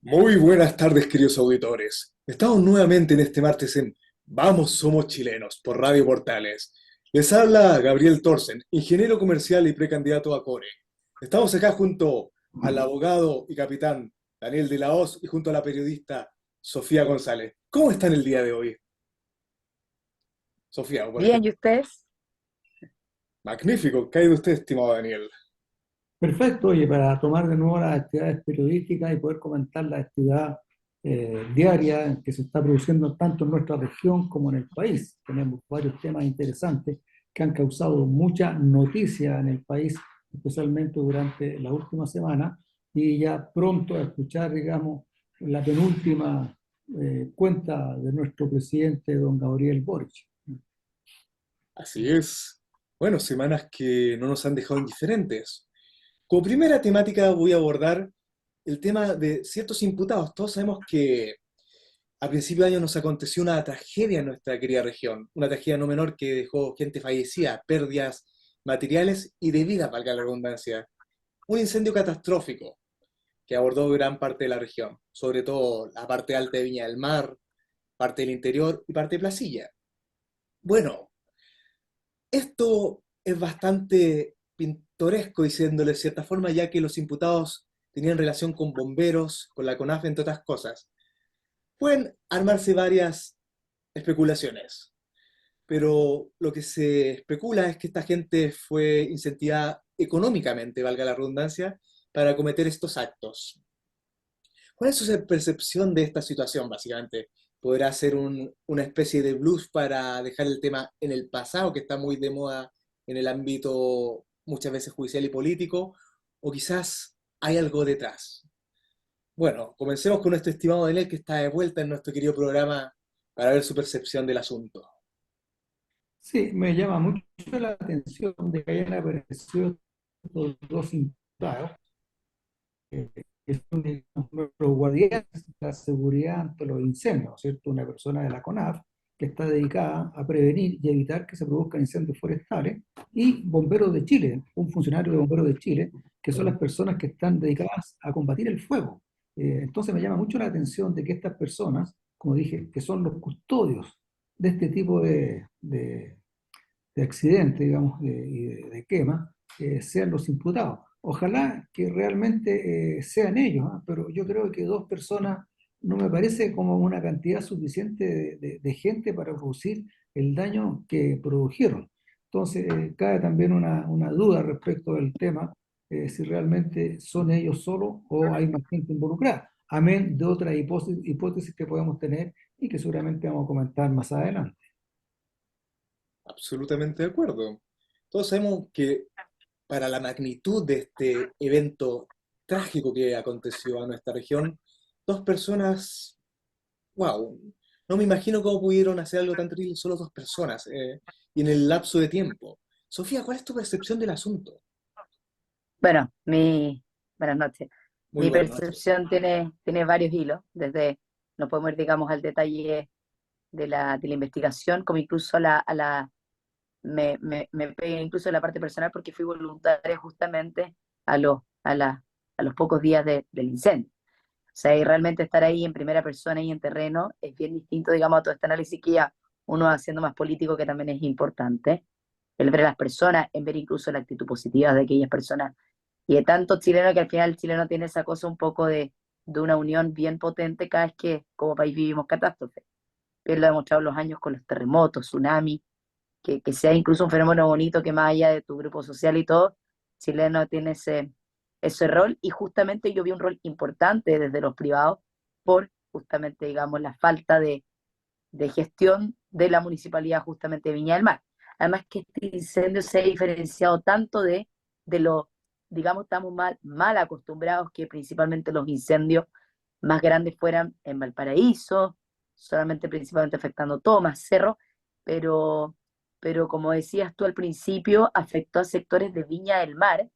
Muy buenas tardes, queridos auditores. Estamos nuevamente en este martes en Vamos, somos chilenos, por Radio Portales. Les habla Gabriel Torsen, ingeniero comercial y precandidato a Core. Estamos acá junto al abogado y capitán Daniel de la Hoz y junto a la periodista Sofía González. ¿Cómo están el día de hoy? Sofía, por Bien, ejemplo. ¿y ustedes? Magnífico. ¿Qué hay de usted, estimado Daniel? Perfecto, oye, para tomar de nuevo las actividades periodísticas y poder comentar la actividad diaria que se está produciendo tanto en nuestra región como en el país. Tenemos varios temas interesantes que han causado mucha noticia en el país, especialmente durante la última semana, y ya pronto a escuchar, digamos, la penúltima cuenta de nuestro presidente, don Gabriel Boric. Así es. Bueno, semanas que no nos han dejado indiferentes. Como primera temática voy a abordar el tema de ciertos imputados. Todos sabemos que a principio de año nos aconteció una tragedia en nuestra querida región, una tragedia no menor que dejó gente fallecida, pérdidas materiales y de vida, valga la redundancia. Un incendio catastrófico que abordó gran parte de la región, sobre todo la parte alta de Viña del Mar, parte del interior y parte de Placilla. Bueno, esto es bastante pintoresco, diciéndole de cierta forma, ya que los imputados tenían relación con bomberos, con la CONAF, entre otras cosas. Pueden armarse varias especulaciones, pero lo que se especula es que esta gente fue incentivada económicamente, valga la redundancia, para cometer estos actos. ¿Cuál es su percepción de esta situación, básicamente? ¿Podrá ser una especie de blues para dejar el tema en el pasado, que está muy de moda en el ámbito muchas veces judicial y político? ¿O quizás hay algo detrás? Bueno, comencemos con nuestro estimado Daniel, que está de vuelta en nuestro querido programa para ver su percepción del asunto. Sí, me llama mucho la atención de que hayan aparecido estos dos imputados, que son digamos, los guardianes de la seguridad ante los incendios, ¿cierto? Una persona de la CONAF que está dedicada a prevenir y evitar que se produzcan incendios forestales, y bomberos de Chile, un funcionario de bomberos de Chile, que son las personas que están dedicadas a combatir el fuego. Entonces me llama mucho la atención de que estas personas, como dije, que son los custodios de este tipo de accidente, digamos, y de quema, sean los imputados. Ojalá que realmente sean ellos, ¿ah? Pero yo creo que dos personas no me parece como una cantidad suficiente de gente para producir el daño que produjeron. Entonces, cabe también una duda respecto del tema, si realmente son ellos solos o hay más gente involucrada, amén de otras hipótesis que podemos tener y que seguramente vamos a comentar más adelante. Absolutamente de acuerdo. Todos sabemos que para la magnitud de este evento trágico que aconteció a nuestra región, dos personas, wow, no me imagino cómo pudieron hacer algo tan terrible solo dos personas y en el lapso de tiempo. Sofía, ¿cuál es tu percepción del asunto? Bueno, buenas noches. Muy Mi buenas noches. percepción tiene varios hilos, desde, no podemos ir, digamos, al detalle de la investigación, como incluso me pegué incluso en la parte personal porque fui voluntaria justamente a los pocos días del incendio. O sea, y realmente estar ahí en primera persona y en terreno es bien distinto, digamos, a todo este análisis que ya uno va haciendo más político, que también es importante. El ver a las personas, en ver incluso la actitud positiva de aquellas personas y de tanto chileno, que al final el chileno tiene esa cosa un poco de una unión bien potente cada vez que como país vivimos catástrofe. Él lo ha demostrado en los años con los terremotos, tsunamis, que sea incluso un fenómeno bonito que más allá de tu grupo social y todo, chileno tiene ese rol, y justamente yo vi un rol importante desde los privados por justamente, digamos, la falta de gestión de la municipalidad justamente de Viña del Mar. Además que este incendio se ha diferenciado tanto de lo, digamos, estamos mal acostumbrados que principalmente los incendios más grandes fueran en Valparaíso, solamente principalmente afectando Tomas, Cerro, pero, pero como decías tú al principio, afectó a sectores de Viña del Mar,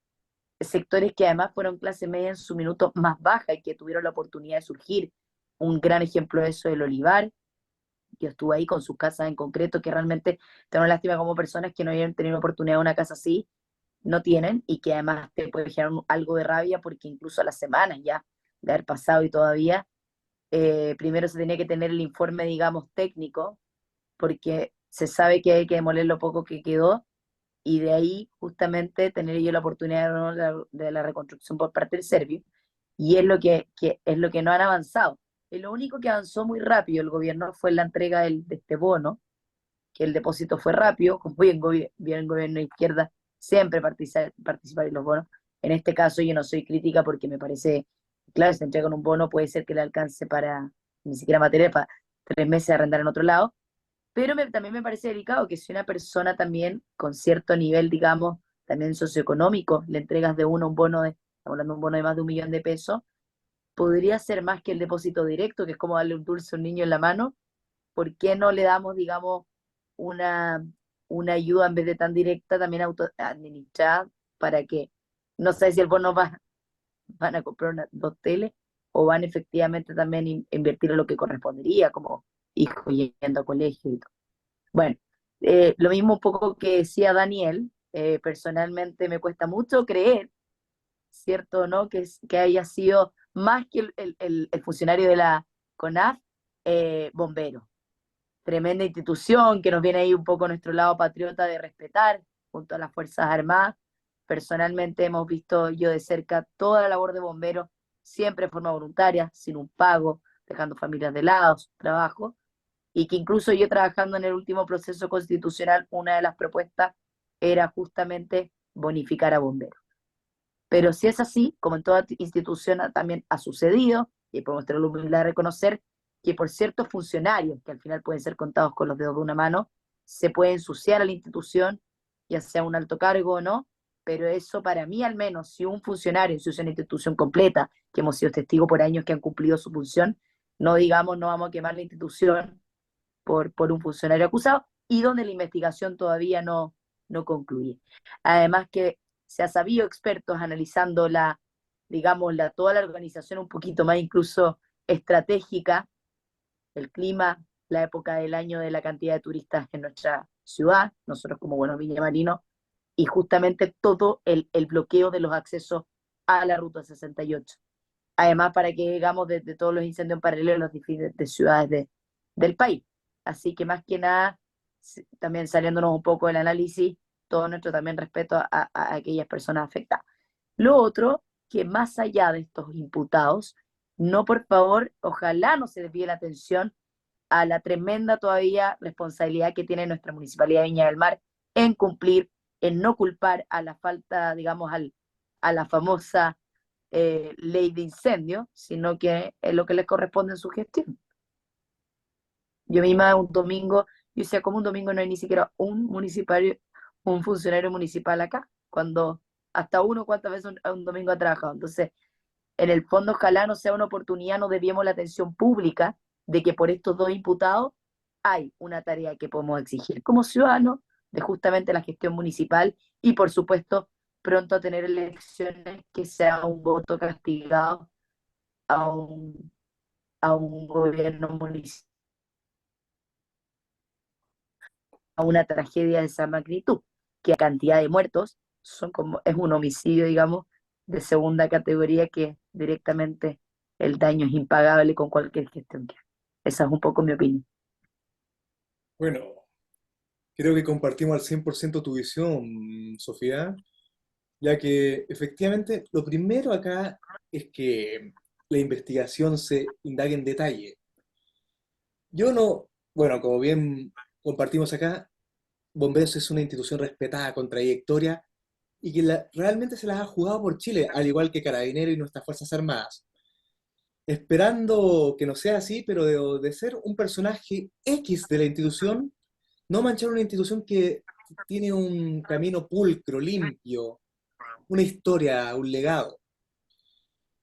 sectores que además fueron clase media en su minuto más baja y que tuvieron la oportunidad de surgir. Un gran ejemplo de eso, el Olivar, que estuvo ahí con sus casas en concreto, que realmente tengo una lástima como personas que no hayan tenido oportunidad de una casa así, no tienen, y que además te puede generar algo de rabia porque incluso a las semanas ya de haber pasado y todavía, primero se tenía que tener el informe, digamos, técnico, porque se sabe que hay que demoler lo poco que quedó, y de ahí justamente tener yo la oportunidad, ¿no?, de la reconstrucción por parte del Servio, y es lo es lo que no han avanzado. Y lo único que avanzó muy rápido el gobierno fue la entrega de este bono, que el depósito fue rápido, como bien el gobierno de izquierda siempre participar en los bonos. En este caso yo no soy crítica porque me parece, claro, si te entregan un bono puede ser que le alcance para, ni siquiera material, para 3 meses de arrendar en otro lado, pero también me parece delicado que si una persona también con cierto nivel, digamos, también socioeconómico, le entregas de uno un bono estamos hablando de un bono de más de 1 millón de pesos, podría ser más que el depósito directo, que es como darle un dulce a un niño en la mano. ¿Por qué no le damos, digamos, una, una ayuda en vez de tan directa, también administrada, para que, no sé si el bono van a comprar dos teles o van efectivamente también a invertir en lo que correspondería, como hijos yendo a colegio y todo? Bueno, lo mismo un poco que decía Daniel, personalmente me cuesta mucho creer, ¿cierto o no?, que haya sido más que el funcionario de la CONAF, bombero. Tremenda institución que nos viene ahí un poco nuestro lado patriota de respetar junto a las Fuerzas Armadas. Personalmente hemos visto yo de cerca toda la labor de bomberos, siempre de forma voluntaria, sin un pago, dejando familias de lado, su trabajo, y que incluso yo trabajando en el último proceso constitucional, una de las propuestas era justamente bonificar a bomberos. Pero si es así, como en toda institución también ha sucedido, y podemos tener la humildad de reconocer que por ciertos funcionarios, que al final pueden ser contados con los dedos de una mano, se puede ensuciar a la institución, ya sea un alto cargo o no, pero eso para mí al menos, si un funcionario ensucia una institución completa, que hemos sido testigos por años que han cumplido su función, no digamos no vamos a quemar la institución por un funcionario acusado, y donde la investigación todavía no concluye. Además que se ha sabido expertos analizando digamos, toda la organización un poquito más incluso estratégica, el clima, la época del año, de la cantidad de turistas en nuestra ciudad, nosotros como buenos viñamarinos, y justamente todo el bloqueo de los accesos a la Ruta 68. Además, para que digamos de todos los incendios en paralelo en las diferentes ciudades del país. Así que más que nada, también saliéndonos un poco del análisis, todo nuestro también respeto a aquellas personas afectadas. Lo otro, que más allá de estos imputados, no, por favor, ojalá no se desvíe la atención a la tremenda todavía responsabilidad que tiene nuestra Municipalidad de Viña del Mar en cumplir, en no culpar a la falta, digamos, a la famosa ley de incendio, sino que es lo que les corresponde en su gestión. Yo misma un domingo, yo decía, como un domingo no hay ni siquiera un funcionario municipal acá, cuando hasta uno cuántas veces un domingo ha trabajado. Entonces, en el fondo, ojalá no sea una oportunidad, no desviemos la atención pública de que por estos dos imputados hay una tarea que podemos exigir como ciudadanos de justamente la gestión municipal, y por supuesto pronto a tener elecciones que sea un voto castigado a un gobierno municipal, a una tragedia de esa magnitud, que a cantidad de muertos es un homicidio, digamos, de segunda categoría, que directamente el daño es impagable con cualquier gestión que haga. Esa es un poco mi opinión. Bueno, creo que compartimos al 100% tu visión, Sofía, ya que efectivamente lo primero acá es que la investigación se indague en detalle. Yo no, bueno, como bien compartimos acá, Bomberos es una institución respetada, con trayectoria, y que realmente se las ha jugado por Chile, al igual que Carabineros y nuestras Fuerzas Armadas. Esperando que no sea así, pero de ser un personaje X de la institución, no manchar una institución que tiene un camino pulcro, limpio, una historia, un legado.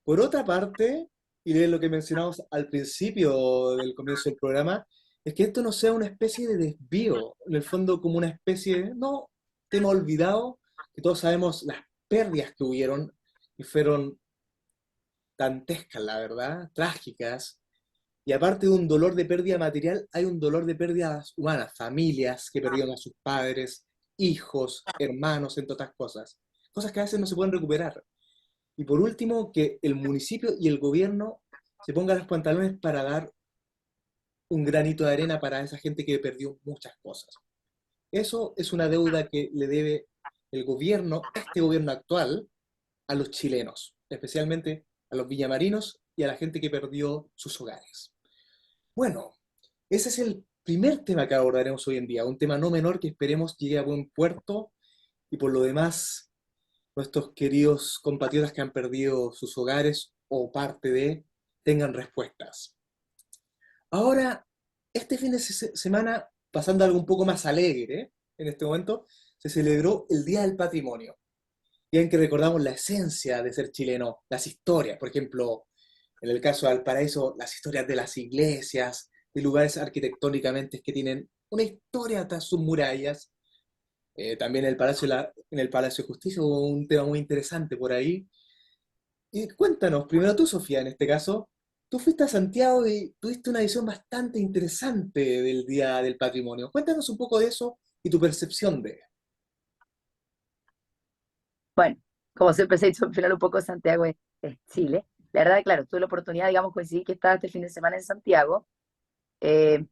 Por otra parte, y de lo que mencionamos al principio del comienzo del programa, es que esto no sea una especie de desvío, en el fondo como una especie de, no, tema olvidado, que todos sabemos las pérdidas que hubieron, y fueron dantescas, la verdad, trágicas, y aparte de un dolor de pérdida material, hay un dolor de pérdidas humanas, familias que perdieron a sus padres, hijos, hermanos, entre otras cosas, cosas que a veces no se pueden recuperar. Y por último, que el municipio y el gobierno se pongan los pantalones para dar un granito de arena para esa gente que perdió muchas cosas. Eso es una deuda que le debe el gobierno, este gobierno actual, a los chilenos, especialmente a los villamarinos y a la gente que perdió sus hogares. Bueno, ese es el primer tema que abordaremos hoy en día, un tema no menor que esperemos llegue a buen puerto y por lo demás nuestros queridos compatriotas que han perdido sus hogares o parte de tengan respuestas. Ahora, este fin de semana, pasando a algo un poco más alegre, en este momento, se celebró el Día del Patrimonio, día en que recordamos la esencia de ser chileno, las historias, por ejemplo, en el caso de Valparaíso, las historias de las iglesias, de lugares arquitectónicamente que tienen una historia tras sus murallas. También en el Palacio de Justicia hubo un tema muy interesante por ahí. Y cuéntanos, primero tú, Sofía, en este caso, tú fuiste a Santiago y tuviste una visión bastante interesante del Día del Patrimonio. Cuéntanos un poco de eso y tu percepción de... Bueno, como siempre se ha dicho al final un poco Santiago es Chile. La verdad, claro, tuve la oportunidad, digamos, coincidí que estaba este fin de semana en Santiago. Eh,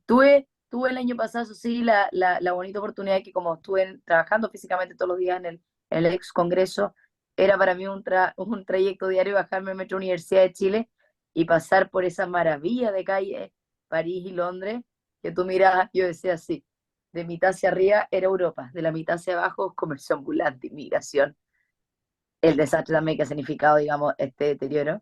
tuve el año pasado, eso sí, la bonita oportunidad de que como estuve trabajando físicamente todos los días en el ex Congreso, era para mí un trayecto diario bajarme al Metro Universidad de Chile y pasar por esa maravilla de calle, París y Londres, que tú miras, yo decía así, de mitad hacia arriba era Europa, de la mitad hacia abajo comercio ambulante, inmigración, el desastre también que ha significado, digamos, este deterioro,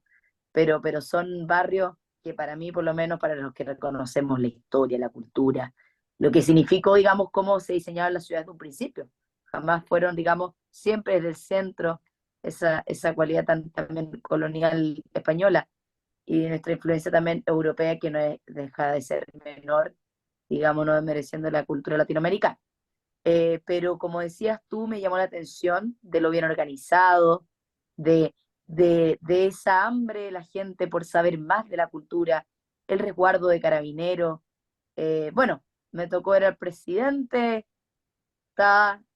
pero son barrios que para mí, por lo menos para los que reconocemos la historia, la cultura, lo que significó, digamos, cómo se diseñaban las ciudades de un principio. Jamás fueron, digamos, siempre desde el centro, esa cualidad también colonial española y nuestra influencia también europea, que no deja de ser menor, digamos, no desmereciendo la cultura latinoamericana. Pero como decías tú, me llamó la atención de lo bien organizado, de, de esa hambre de la gente por saber más de la cultura, el resguardo de carabineros. Bueno, me tocó ver al presidente,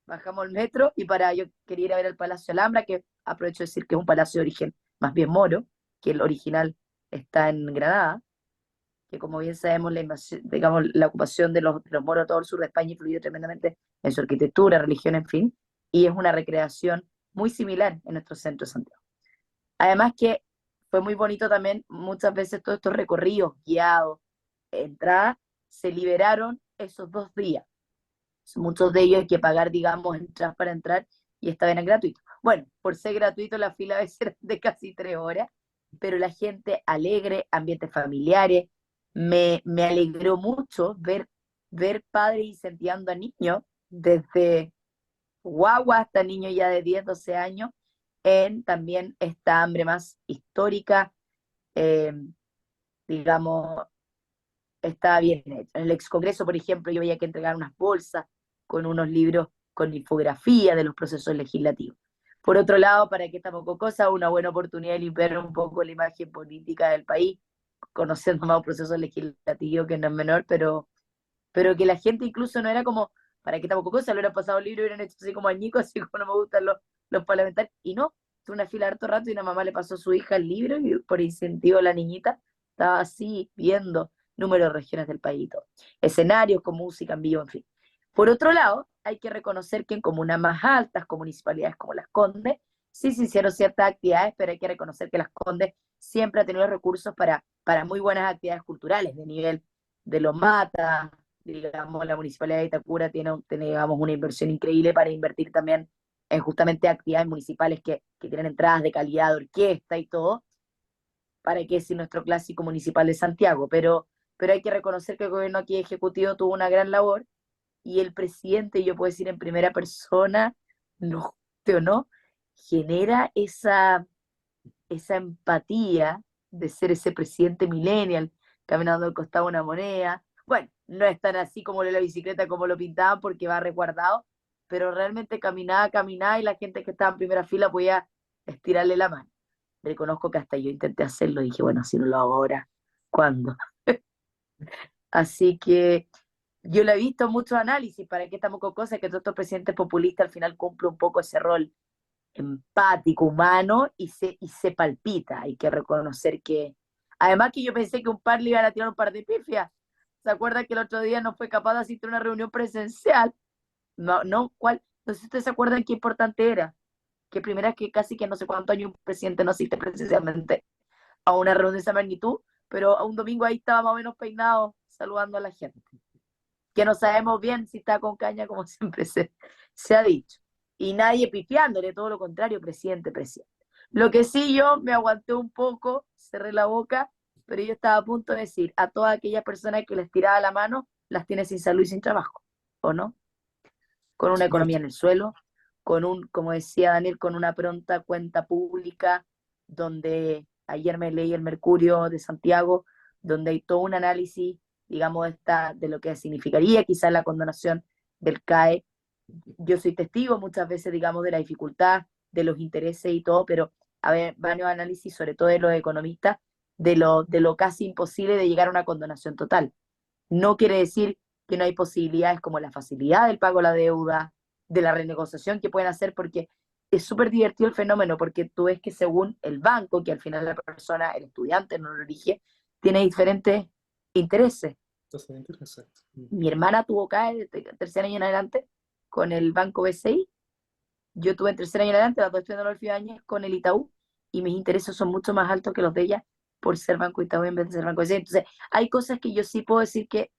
bajamos el metro y yo quería ir a ver el Palacio Alhambra, que aprovecho de decir que es un palacio de origen más bien moro, que el original está en Granada, que como bien sabemos, digamos, la ocupación de los moros a todo el sur de España influyó tremendamente en su arquitectura, religión, en fin, y es una recreación muy similar en nuestro centro de Santiago. Además que fue muy bonito también, muchas veces todos estos recorridos guiados, entradas, se liberaron esos 2 días. Muchos de ellos hay que pagar, digamos, entradas para entrar y esta vez eran gratuitos. Bueno, por ser gratuito la fila a veces era de casi 3 horas, pero la gente alegre, ambientes familiares. Me alegró mucho ver padres incentivando a niños, desde guagua hasta niños ya de 10 12 años, en también esta hambre más histórica, eh, digamos, está bien hecho. En el ex Congreso, por ejemplo, yo veía que entregar unas bolsas con unos libros con infografía de los procesos legislativos. Por otro lado, para que tampoco cosa, una buena oportunidad de limpiar un poco la imagen política del país, conociendo más un proceso legislativo que no es menor, pero que la gente incluso no era como, para que tampoco cosa, lo hubieran pasado el libro y hubieran hecho así como añicos, así como no me gustan los parlamentarios, y no, fue una fila harto rato y una mamá le pasó a su hija el libro y por incentivo la niñita estaba así viendo números de regiones del país, todo. Escenarios con música en vivo, en fin. Por otro lado, hay que reconocer que en comunas más altas, como municipalidades como Las Condes, sí se hicieron ciertas actividades, pero hay que reconocer que Las Condes siempre ha tenido recursos para muy buenas actividades culturales, de nivel de los matas, digamos, la Municipalidad de Itacura tiene, digamos, una inversión increíble para invertir también en justamente actividades municipales que tienen entradas de calidad de orquesta y todo, para que es nuestro clásico municipal de Santiago, pero hay que reconocer que el gobierno aquí ejecutivo tuvo una gran labor y el presidente, yo puedo decir en primera persona, no, o no, genera esa empatía de ser ese presidente millennial caminando al costado de una moneda. Bueno, no es tan así como lo de la bicicleta como lo pintaban porque va resguardado, pero realmente caminaba y la gente que estaba en primera fila podía estirarle la mano. Reconozco que hasta yo intenté hacerlo y dije, bueno, si no lo hago ahora, ¿cuándo? Así que yo lo he visto en muchos análisis, para qué estamos con cosas, que todos estos presidentes populistas al final cumplen un poco ese rol, empático, humano, y se palpita. Hay que reconocer que, además que yo pensé que un par le iban a tirar un par de pifias. ¿Se acuerda que el otro día no fue capaz de asistir a una reunión presencial? No, no, ¿cuál? No sé si ustedes se acuerdan qué importante era. Que primera que casi que no sé cuántos años un presidente no asiste presencialmente a una reunión de esa magnitud, pero a un domingo ahí estaba más o menos peinado saludando a la gente. Que no sabemos bien si está con caña, como siempre se ha dicho. Y nadie pifiándole, todo lo contrario, presidente, presidente. Lo que sí yo me aguanté un poco, cerré la boca, pero yo estaba a punto de decir a todas aquellas personas que les tiraba la mano, las tiene sin salud y sin trabajo, ¿o no? Con Por una economía supuesto. en el suelo, con como decía Daniel, con una pronta cuenta pública, donde ayer me leí el Mercurio de Santiago, donde hay todo un análisis, digamos, de lo que significaría quizás la condonación del CAE. Yo soy testigo muchas veces, digamos, de la dificultad, de los intereses y todo, pero a ver, varios análisis, sobre todo de los economistas, de lo casi imposible de llegar a una condonación total. No quiere decir que no hay posibilidades como la facilidad del pago de la deuda, de la renegociación que pueden hacer, porque es súper divertido el fenómeno, porque tú ves que según el banco, que al final la persona, el estudiante no lo elige, tiene diferentes intereses. Entonces, interesante. Mi hermana tuvo CAE de tercer año en adelante con el banco BCI, yo tuve en tercer año en adelante, las dos estudiando en los años con el Itaú, y mis intereses son mucho más altos que los de ella por ser Banco Itaú en vez de ser Banco BCI. Entonces, hay cosas que yo sí puedo decir que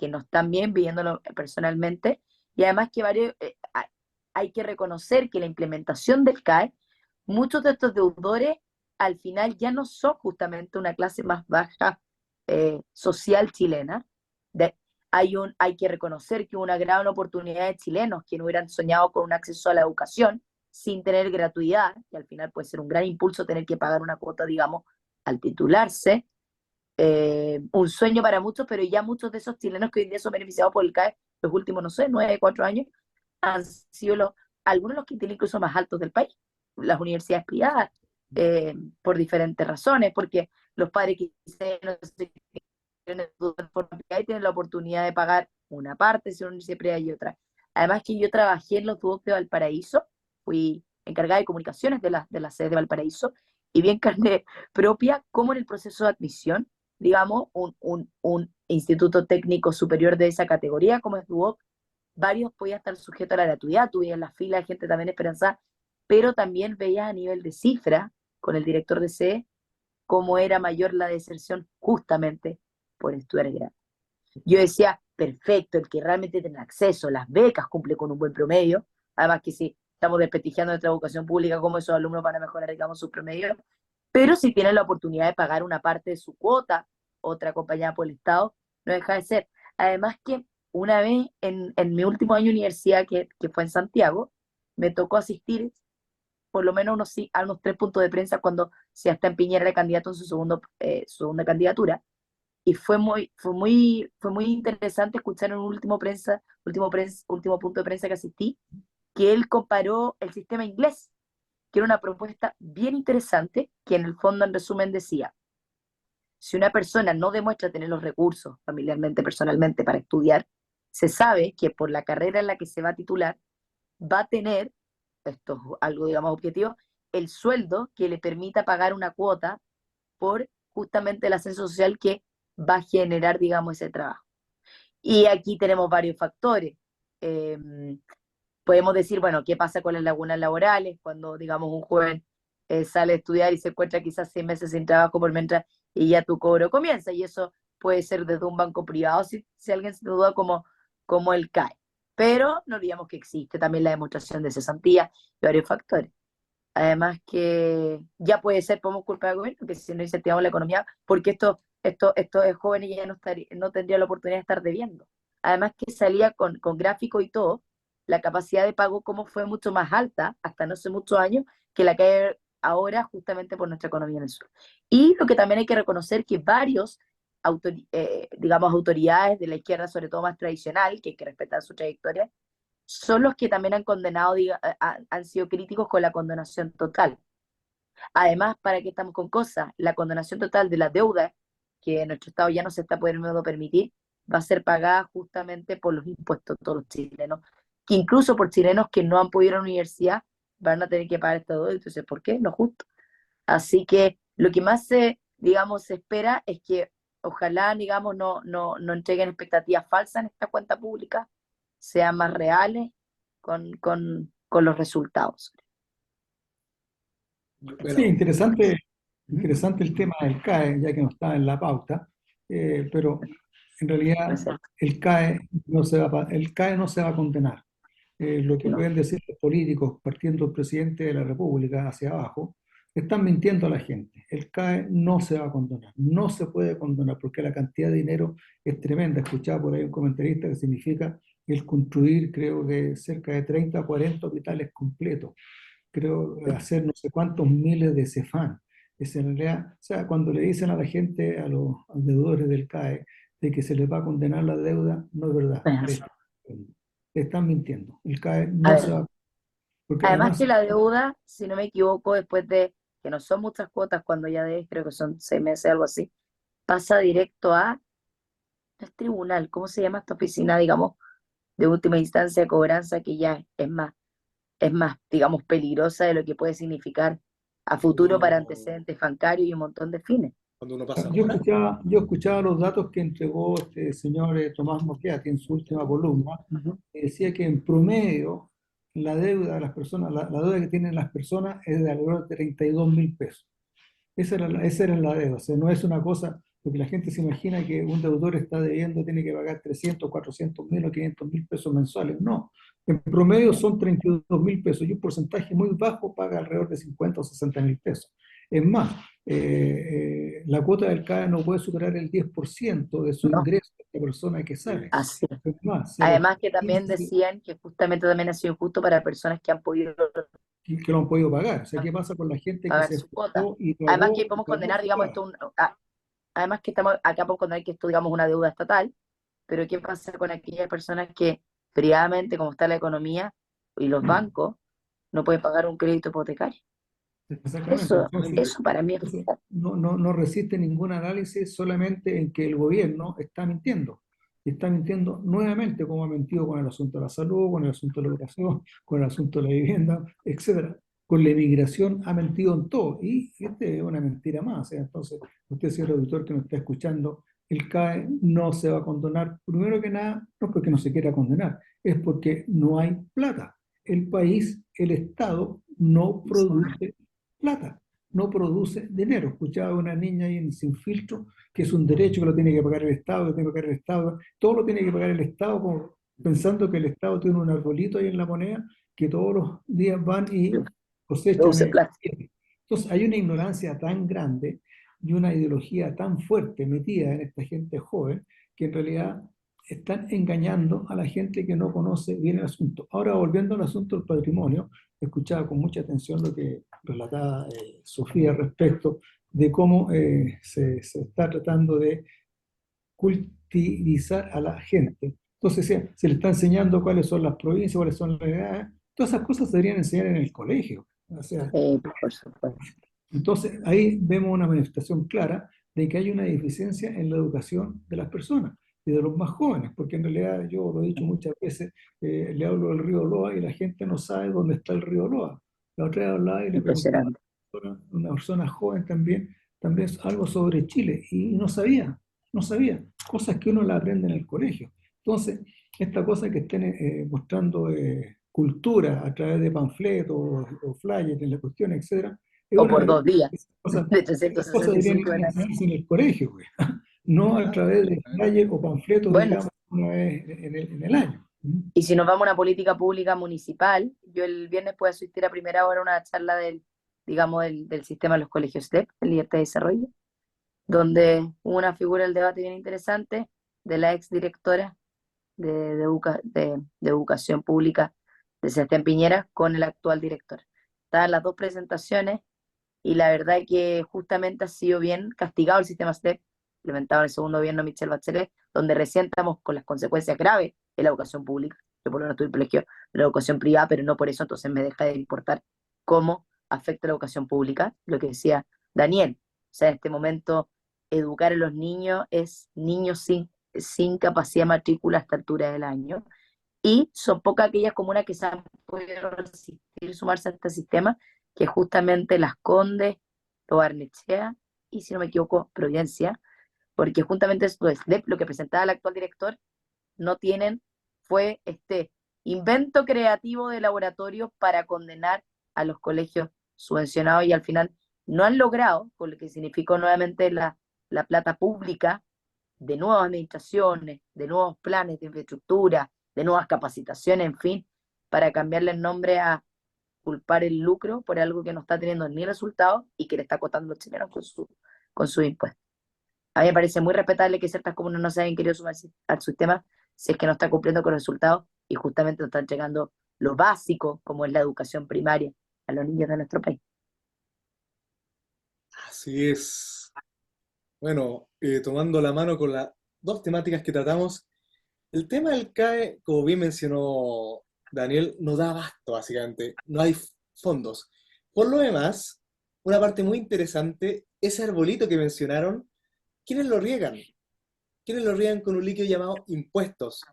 no están bien, viéndolo personalmente, y además que hay que reconocer que la implementación del CAE, muchos de estos deudores al final ya no son justamente una clase más baja social chilena. De, hay que reconocer que hubo una gran oportunidad de chilenos que no hubieran soñado con un acceso a la educación sin tener gratuidad, que al final puede ser un gran impulso tener que pagar una cuota, digamos, al titularse. Un sueño para muchos, pero ya muchos de esos chilenos que hoy en día son beneficiados por el CAE, los últimos, no sé, 9, 4 años, han sido algunos de los que tienen incluso más altos del país, las universidades privadas, eh, por diferentes razones, porque los padres quizás no se quieren estudiar por privada y tienen la oportunidad de pagar una parte si una universidad privada y otra. Además que yo trabajé en los Duoc de Valparaíso, fui encargada de comunicaciones de la sede de Valparaíso, y vi en carne propia cómo en el proceso de admisión, digamos, un instituto técnico superior de esa categoría como es Duoc, varios podían estar sujetos a la gratuidad, tú veías la fila de gente también esperanzada, pero también veías a nivel de cifra con el director de CE cómo era mayor la deserción justamente por estudiar gratis. Yo decía, perfecto, el que realmente tiene acceso, las becas cumple con un buen promedio, además que si estamos desprestigiando nuestra educación pública, cómo esos alumnos van a mejorar, digamos, sus promedios, pero si tienen la oportunidad de pagar una parte de su cuota, otra acompañada por el Estado, no deja de ser. Además que una vez en mi último año de universidad, que fue en Santiago, me tocó asistir por lo menos a unos 3 puntos de prensa cuando Sebastián Piñera era candidato en su segunda candidatura, y fue muy interesante escuchar en un último punto de prensa que asistí, que él comparó el sistema inglés, que era una propuesta bien interesante, que en el fondo, en resumen, decía, si una persona no demuestra tener los recursos familiarmente, personalmente, para estudiar, se sabe que por la carrera en la que se va a titular, va a tener, esto es algo, digamos, objetivo, el sueldo que le permita pagar una cuota por justamente el ascenso social que va a generar, digamos, ese trabajo. Y aquí tenemos varios factores. Eh, Podemos decir, bueno, ¿qué pasa con las lagunas laborales cuando, digamos, un joven sale a estudiar y se encuentra quizás 6 meses sin trabajo por mientras y ya tu cobro comienza? Y eso puede ser desde un banco privado, si alguien se duda, como el CAE. Pero no olvidemos que existe también la demostración de cesantía y varios factores. Además que ya puede ser, podemos culpar al gobierno, que si no incentivamos la economía, porque estos jóvenes ya no tendrían la oportunidad de estar debiendo. Además que salía con gráfico y todo, la capacidad de pago como fue mucho más alta, hasta no hace muchos años, que la que hay ahora, justamente por nuestra economía en el sur. Y lo que también hay que reconocer que varios, digamos, autoridades de la izquierda, sobre todo más tradicional, que hay que respetar su trayectoria, son los que también han condenado, han sido críticos con la condonación total. Además, ¿para qué estamos con cosas? La condonación total de la deuda, que nuestro Estado ya no se está pudiendo permitir, va a ser pagada justamente por los impuestos de todos los chilenos, que incluso por chilenos que no han podido ir a la universidad, van a tener que pagar esta deuda, entonces, ¿por qué? No es justo. Así que lo que más digamos, se espera es que ojalá, digamos, no entreguen expectativas falsas en esta cuenta pública, sean más reales con los resultados. Sí, Bueno, interesante, ¿mm? interesante el tema del CAE, ya que no está en la pauta, pero en realidad Entonces, el CAE no se va a condenar. Lo que no, pueden decir los políticos, partiendo del presidente de la República hacia abajo, están mintiendo a la gente. El CAE no se va a condonar, no se puede condonar porque la cantidad de dinero es tremenda. Escuchaba por ahí un comentarista que significa el construir, creo que cerca de 30 a 40 hospitales completos, creo hacer no sé cuántos miles de CEFAM. Es en realidad, o sea, cuando le dicen a la gente, a los deudores del CAE, de que se les va a condenar la deuda, no es verdad. es así. Le están mintiendo. El CAE A no se ver, va, porque además además, que la deuda, si no me equivoco, después de que no son muchas cuotas, cuando ya debes, creo que son 6 meses, algo así, pasa directo a, no es tribunal, ¿cómo se llama esta oficina, digamos, de última instancia de cobranza, que ya es más, digamos, peligrosa de lo que puede significar a futuro para antecedentes bancarios y un montón de fines? Cuando uno pasa ahora, yo escuchaba los datos que entregó este señor Tomás Moqueati en su última columna, Ujú. que decía que en promedio la deuda de las personas, la deuda que tienen las personas es de alrededor de 32.000 pesos. Esa era la deuda, o sea, no es una cosa, porque la gente se imagina que un deudor está debiendo, tiene que pagar 300, 400.000 o 500.000 pesos mensuales. No, en promedio son 32.000 pesos y un porcentaje muy bajo paga alrededor de 50 o 60.000 pesos. Es más, la cuota del CAE no puede superar el 10% de su No, ingreso de la persona que sale. así. Es más, se los Además que también decían que justamente también ha sido injusto para personas que han podido que lo han podido pagar. O sea, ¿qué pasa con la gente que pagar se su cuota. esforzó y Además que pagó, y podemos pagó condenar, su digamos, CAE? además que estamos acá por condenar que esto, digamos, una deuda estatal, pero ¿qué pasa con aquellas personas que privadamente, como está la economía y los bancos, no pueden pagar un crédito hipotecario? Exactamente. Eso, Entonces, eso para mí es entonces, fundamental. no resiste ningún análisis solamente en que el gobierno está mintiendo. Y está mintiendo nuevamente, como ha mentido con el asunto de la salud, con el asunto de la educación, con el asunto de la vivienda, etcétera. Con la inmigración ha mentido en todo. Y este es una mentira más. Entonces, usted, señor auditor que nos está escuchando, el CAE no se va a condonar. Primero que nada, no porque no se quiera condenar, es porque no hay plata. El país, el Estado, no produce plata, no produce dinero. Escuchaba a una niña ahí en Sin Filtro que es un derecho que lo tiene que pagar el Estado, que tiene que pagar el Estado, todo lo tiene que pagar el Estado, como pensando que el Estado tiene un arbolito ahí en la moneda que todos los días van y cosechan. Produce plata. Entonces hay una ignorancia tan grande y una ideología tan fuerte metida en esta gente joven que en realidad están engañando a la gente que no conoce bien el asunto. Ahora, volviendo al asunto del patrimonio, escuchaba con mucha atención lo que relataba Sofía respecto de cómo se está tratando de cultivizar a la gente. Entonces, se le está enseñando cuáles son las provincias, cuáles son las edades. Todas esas cosas se deberían enseñar en el colegio. O sea, Por supuesto. entonces, ahí vemos una manifestación clara de que hay una deficiencia en la educación de las personas y de los más jóvenes, porque en realidad yo lo he dicho muchas veces, le hablo del río Loa y la gente no sabe dónde está el río Loa. La otra vez hablaba y le preguntaba Impresionante. a una persona joven también algo sobre Chile y no sabía, cosas que uno la aprende en el colegio. Entonces, esta cosa que estén mostrando cultura a través de panfletos o flyers, en la cuestión, etcétera, es O una por vergüenza. 2 días, Cosas, de esas cosas deberían 365 de la... enseñarse en el colegio, güey. No a claro, través de flyers o panfletos, Bueno, digamos, una vez en el año. y si nos vamos a una política pública municipal, yo el viernes puedo asistir a primera hora a una charla digamos, del sistema de los colegios STEP, el Libertad de Desarrollo, donde hubo una figura del debate bien interesante de la ex directora de Educación Pública de Sebastián Piñera con el actual director. Estaban las dos presentaciones y la verdad es que justamente ha sido bien castigado el sistema STEP, implementado en el segundo gobierno de Michelle Bachelet, donde recién estamos con las consecuencias graves de la educación pública. Yo por lo menos estoy privilegio de la educación privada, pero no por eso entonces me deja de importar cómo afecta la educación pública, lo que decía Daniel. O sea, en este momento educar a los niños es niños sin capacidad de matrícula a esta altura del año, y son pocas aquellas comunas que se han podido resistir sumarse a este sistema, que justamente Las Condes, Lo Barnechea y, si no me equivoco, Providencia, porque justamente después de lo que presentaba el actual director, no tienen, fue este invento creativo de laboratorio para condenar a los colegios subvencionados y al final no han logrado, con lo que significó nuevamente la plata pública, de nuevas administraciones, de nuevos planes de infraestructura, de nuevas capacitaciones, en fin, para cambiarle el nombre a culpar el lucro por algo que no está teniendo ni resultados y que le está costando a los chilenos con su impuestos. A mí me parece muy respetable que ciertas comunas no se hayan querido sumar al sistema si es que no está cumpliendo con los resultados y justamente no está entregando lo básico, como es la educación primaria, a los niños de nuestro país. Así es. Bueno, tomando la mano con las dos temáticas que tratamos, el tema del CAE, como bien mencionó Daniel, no da abasto, básicamente. No hay fondos. Por lo demás, una parte muy interesante, ese arbolito que mencionaron, ¿quiénes lo riegan? ¿Quiénes lo riegan con un líquido llamado impuestos?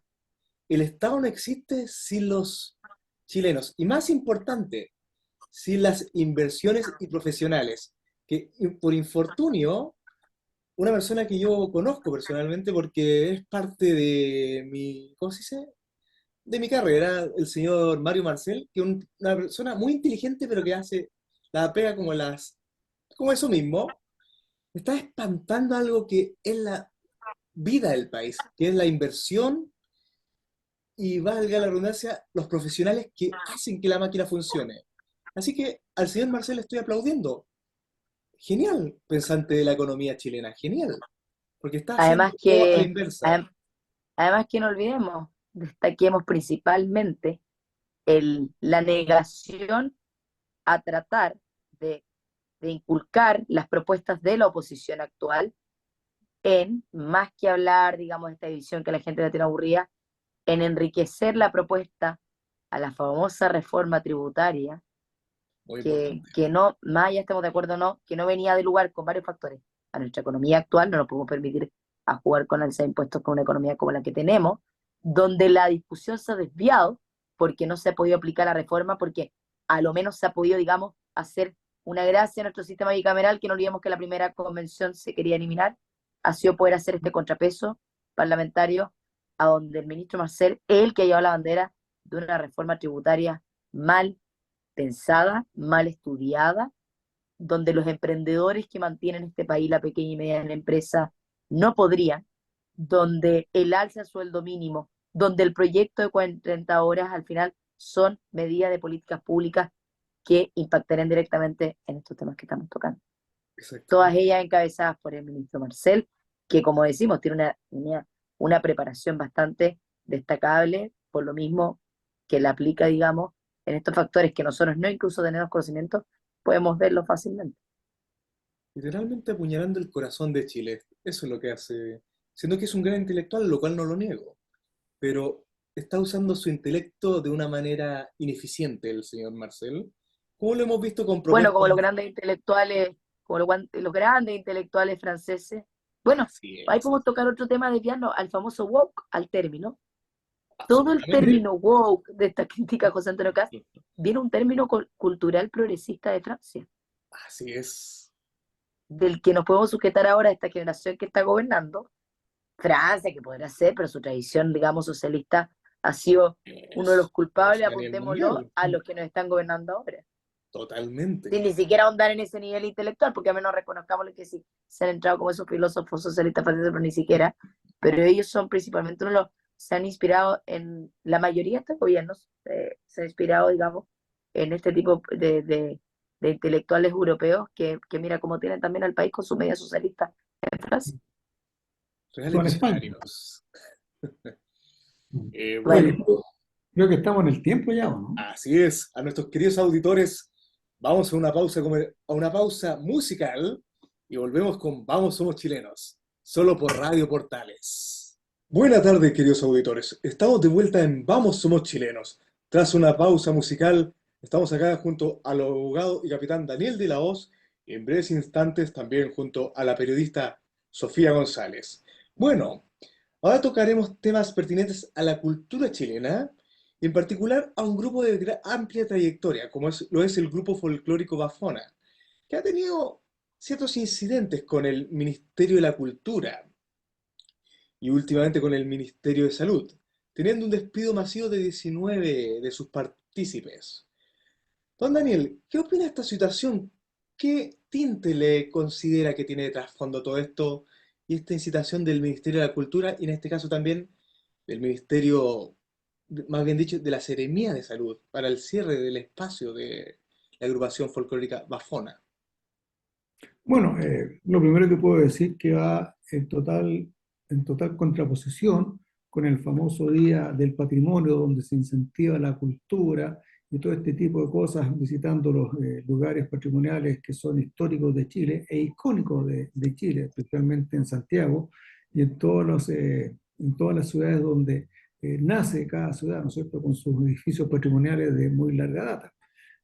El Estado no existe sin los chilenos. Y más importante, sin las inversiones y profesionales. Que por infortunio, una persona que yo conozco personalmente porque es parte de mi, ¿cómo se dice? De mi carrera, el señor Mario Marcel, que es una persona muy inteligente, pero que hace la pega como eso mismo, me está espantando algo que es la vida del país, que es la inversión y, valga la redundancia, los profesionales que hacen que la máquina funcione. Así que al señor Marcel le estoy aplaudiendo. Genial, pensante de la economía chilena, genial, porque está Además haciendo todo a la que, inversa. adem- además que no olvidemos, destaquemos principalmente la negación a tratar de, de inculcar las propuestas de la oposición actual en, más que hablar, digamos, de esta división que la gente la tiene aburrida, en enriquecer la propuesta a la famosa reforma tributaria, Muy importante. que no, más allá estemos de acuerdo o no, que no venía de lugar con varios factores. A nuestra economía actual no nos podemos permitir a jugar con alza de impuestos con una economía como la que tenemos, donde la discusión se ha desviado porque no se ha podido aplicar la reforma, porque a lo menos se ha podido, digamos, hacer una gracia a nuestro sistema bicameral, que no olvidemos que la primera convención se quería eliminar, ha sido poder hacer este contrapeso parlamentario a donde el ministro Marcel es el que ha llevado la bandera de una reforma tributaria mal pensada, mal estudiada, donde los emprendedores que mantienen este país, la pequeña y mediana empresa, no podrían, donde el alza al sueldo mínimo, donde el proyecto de 30 horas al final son medidas de políticas públicas que impactarían directamente en estos temas que estamos tocando. Todas Exactamente. ellas encabezadas por el ministro Marcel, que como decimos, tiene una preparación bastante destacable, por lo mismo que la aplica, digamos, en estos factores que nosotros no incluso tenemos conocimiento, podemos verlo fácilmente. Literalmente apuñalando el corazón de Chile. Eso es lo que hace. Siendo que es un gran intelectual, lo cual no lo niego. Pero está usando su intelecto de una manera ineficiente el señor Marcel. Como lo hemos visto con Bueno, propuestas. como los grandes intelectuales, como los grandes intelectuales franceses. Bueno, Así ahí es. podemos tocar otro tema desviando al famoso woke, al término. Todo el Absolutamente. término woke de esta crítica a José Antonio Cast viene un término cultural progresista de Francia, Así es. del que nos podemos sujetar ahora a esta generación que está gobernando. Francia, que podrá ser, pero su tradición, digamos, socialista ha sido uno de los Es culpables, conocida a nivel apuntémoslo, mundial. a los que nos están gobernando ahora. Totalmente. Sin ni siquiera ahondar en ese nivel intelectual, porque a menos reconozcamos que sí se han entrado como esos filósofos socialistas franceses, pero ni siquiera. Pero ellos son principalmente uno de los, se han inspirado en la mayoría de estos gobiernos, se han inspirado, digamos, en este tipo de intelectuales europeos que mira cómo tienen también al país con su media socialista en Francia. Reales Con España. visionarios. Bueno, Bueno, Oye, creo que estamos en el tiempo ya, ¿o no? así es. A nuestros queridos auditores, vamos a una pausa, a una pausa musical y volvemos con Vamos Somos Chilenos, solo por Radio Portales. Buenas tardes, queridos auditores. Estamos de vuelta en Vamos Somos Chilenos. Tras una pausa musical, estamos acá junto al abogado y capitán Daniel de la Hoz y en breves instantes también junto a la periodista Sofía González. Bueno, ahora tocaremos temas pertinentes a la cultura chilena en particular a un grupo de amplia trayectoria, como lo es el grupo folclórico Bafona, que ha tenido ciertos incidentes con el Ministerio de la Cultura y últimamente con el Ministerio de Salud, teniendo un despido masivo de 19 de sus partícipes. Don Daniel, ¿qué opina de esta situación? ¿Qué tinte le considera que tiene de trasfondo todo esto y esta incitación del Ministerio de la Cultura y en este caso también del Ministerio, más bien dicho, de la Seremía de Salud para el cierre del espacio de la agrupación folclórica Bafona? Bueno, lo primero que puedo decir que va en total contraposición con el famoso Día del Patrimonio, donde se incentiva la cultura y todo este tipo de cosas, visitando los lugares patrimoniales que son históricos de Chile e icónicos de Chile, especialmente en Santiago y en todas las ciudades donde nace cada ciudad, ¿no es cierto?, con sus edificios patrimoniales de muy larga data.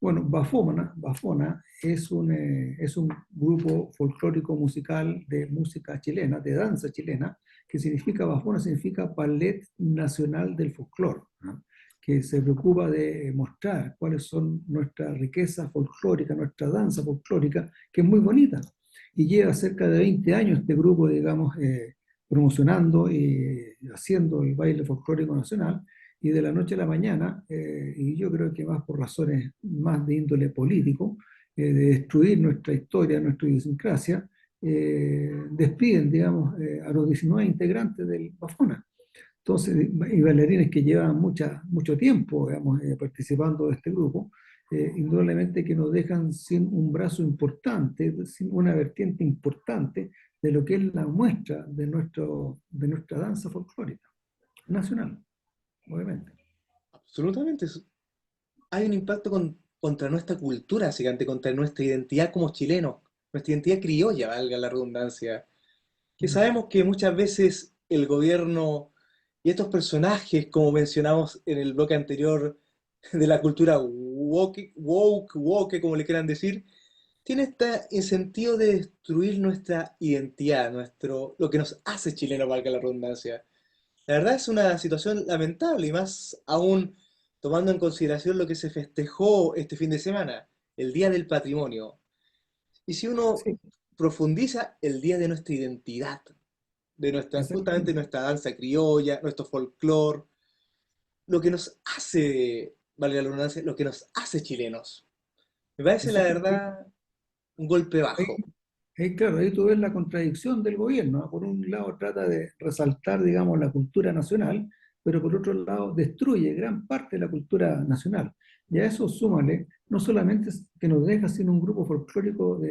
Bueno, Bafona es un grupo folclórico musical de música chilena, de danza chilena, que significa, Bafona significa Ballet Nacional del Folclore, ¿no? Que se preocupa de mostrar cuáles son nuestra riqueza folclórica, nuestra danza folclórica, que es muy bonita. Y lleva cerca de 20 años este grupo, digamos, promocionando y haciendo el baile folclórico nacional, y de la noche a la mañana, y yo creo que más por razones más de índole político, de destruir nuestra historia, nuestra idiosincrasia, despiden, digamos, a los 19 integrantes del Bafona. Entonces, y bailarines que llevan mucho tiempo, digamos, participando de este grupo, indudablemente que nos dejan sin un brazo importante, sin una vertiente importante de lo que es la muestra de nuestra danza folclórica nacional, obviamente. Absolutamente. Hay un impacto contra nuestra cultura, gigante, contra nuestra identidad como chilenos, nuestra identidad criolla, valga la redundancia, que sabemos que muchas veces el gobierno y estos personajes, como mencionamos en el bloque anterior, de la cultura woke, como le quieran decir, tiene este incentivo de destruir nuestra identidad, lo que nos hace chilenos, valga la redundancia. La verdad es una situación lamentable y más aún tomando en consideración lo que se festejó este fin de semana, el Día del Patrimonio. Y si uno Sí, profundiza, el Día de nuestra identidad, de justamente exactamente. nuestra danza criolla, nuestro folclore, lo que nos hace, valga la redundancia, lo que nos hace chilenos. Me parece la Exactamente. verdad un golpe Ahí, bajo. claro, ahí tú ves la contradicción del gobierno, ¿no? Por un lado trata de resaltar, digamos, la cultura nacional, pero por otro lado destruye gran parte de la cultura nacional. Y a eso súmale, no solamente es que nos deja sin un grupo folclórico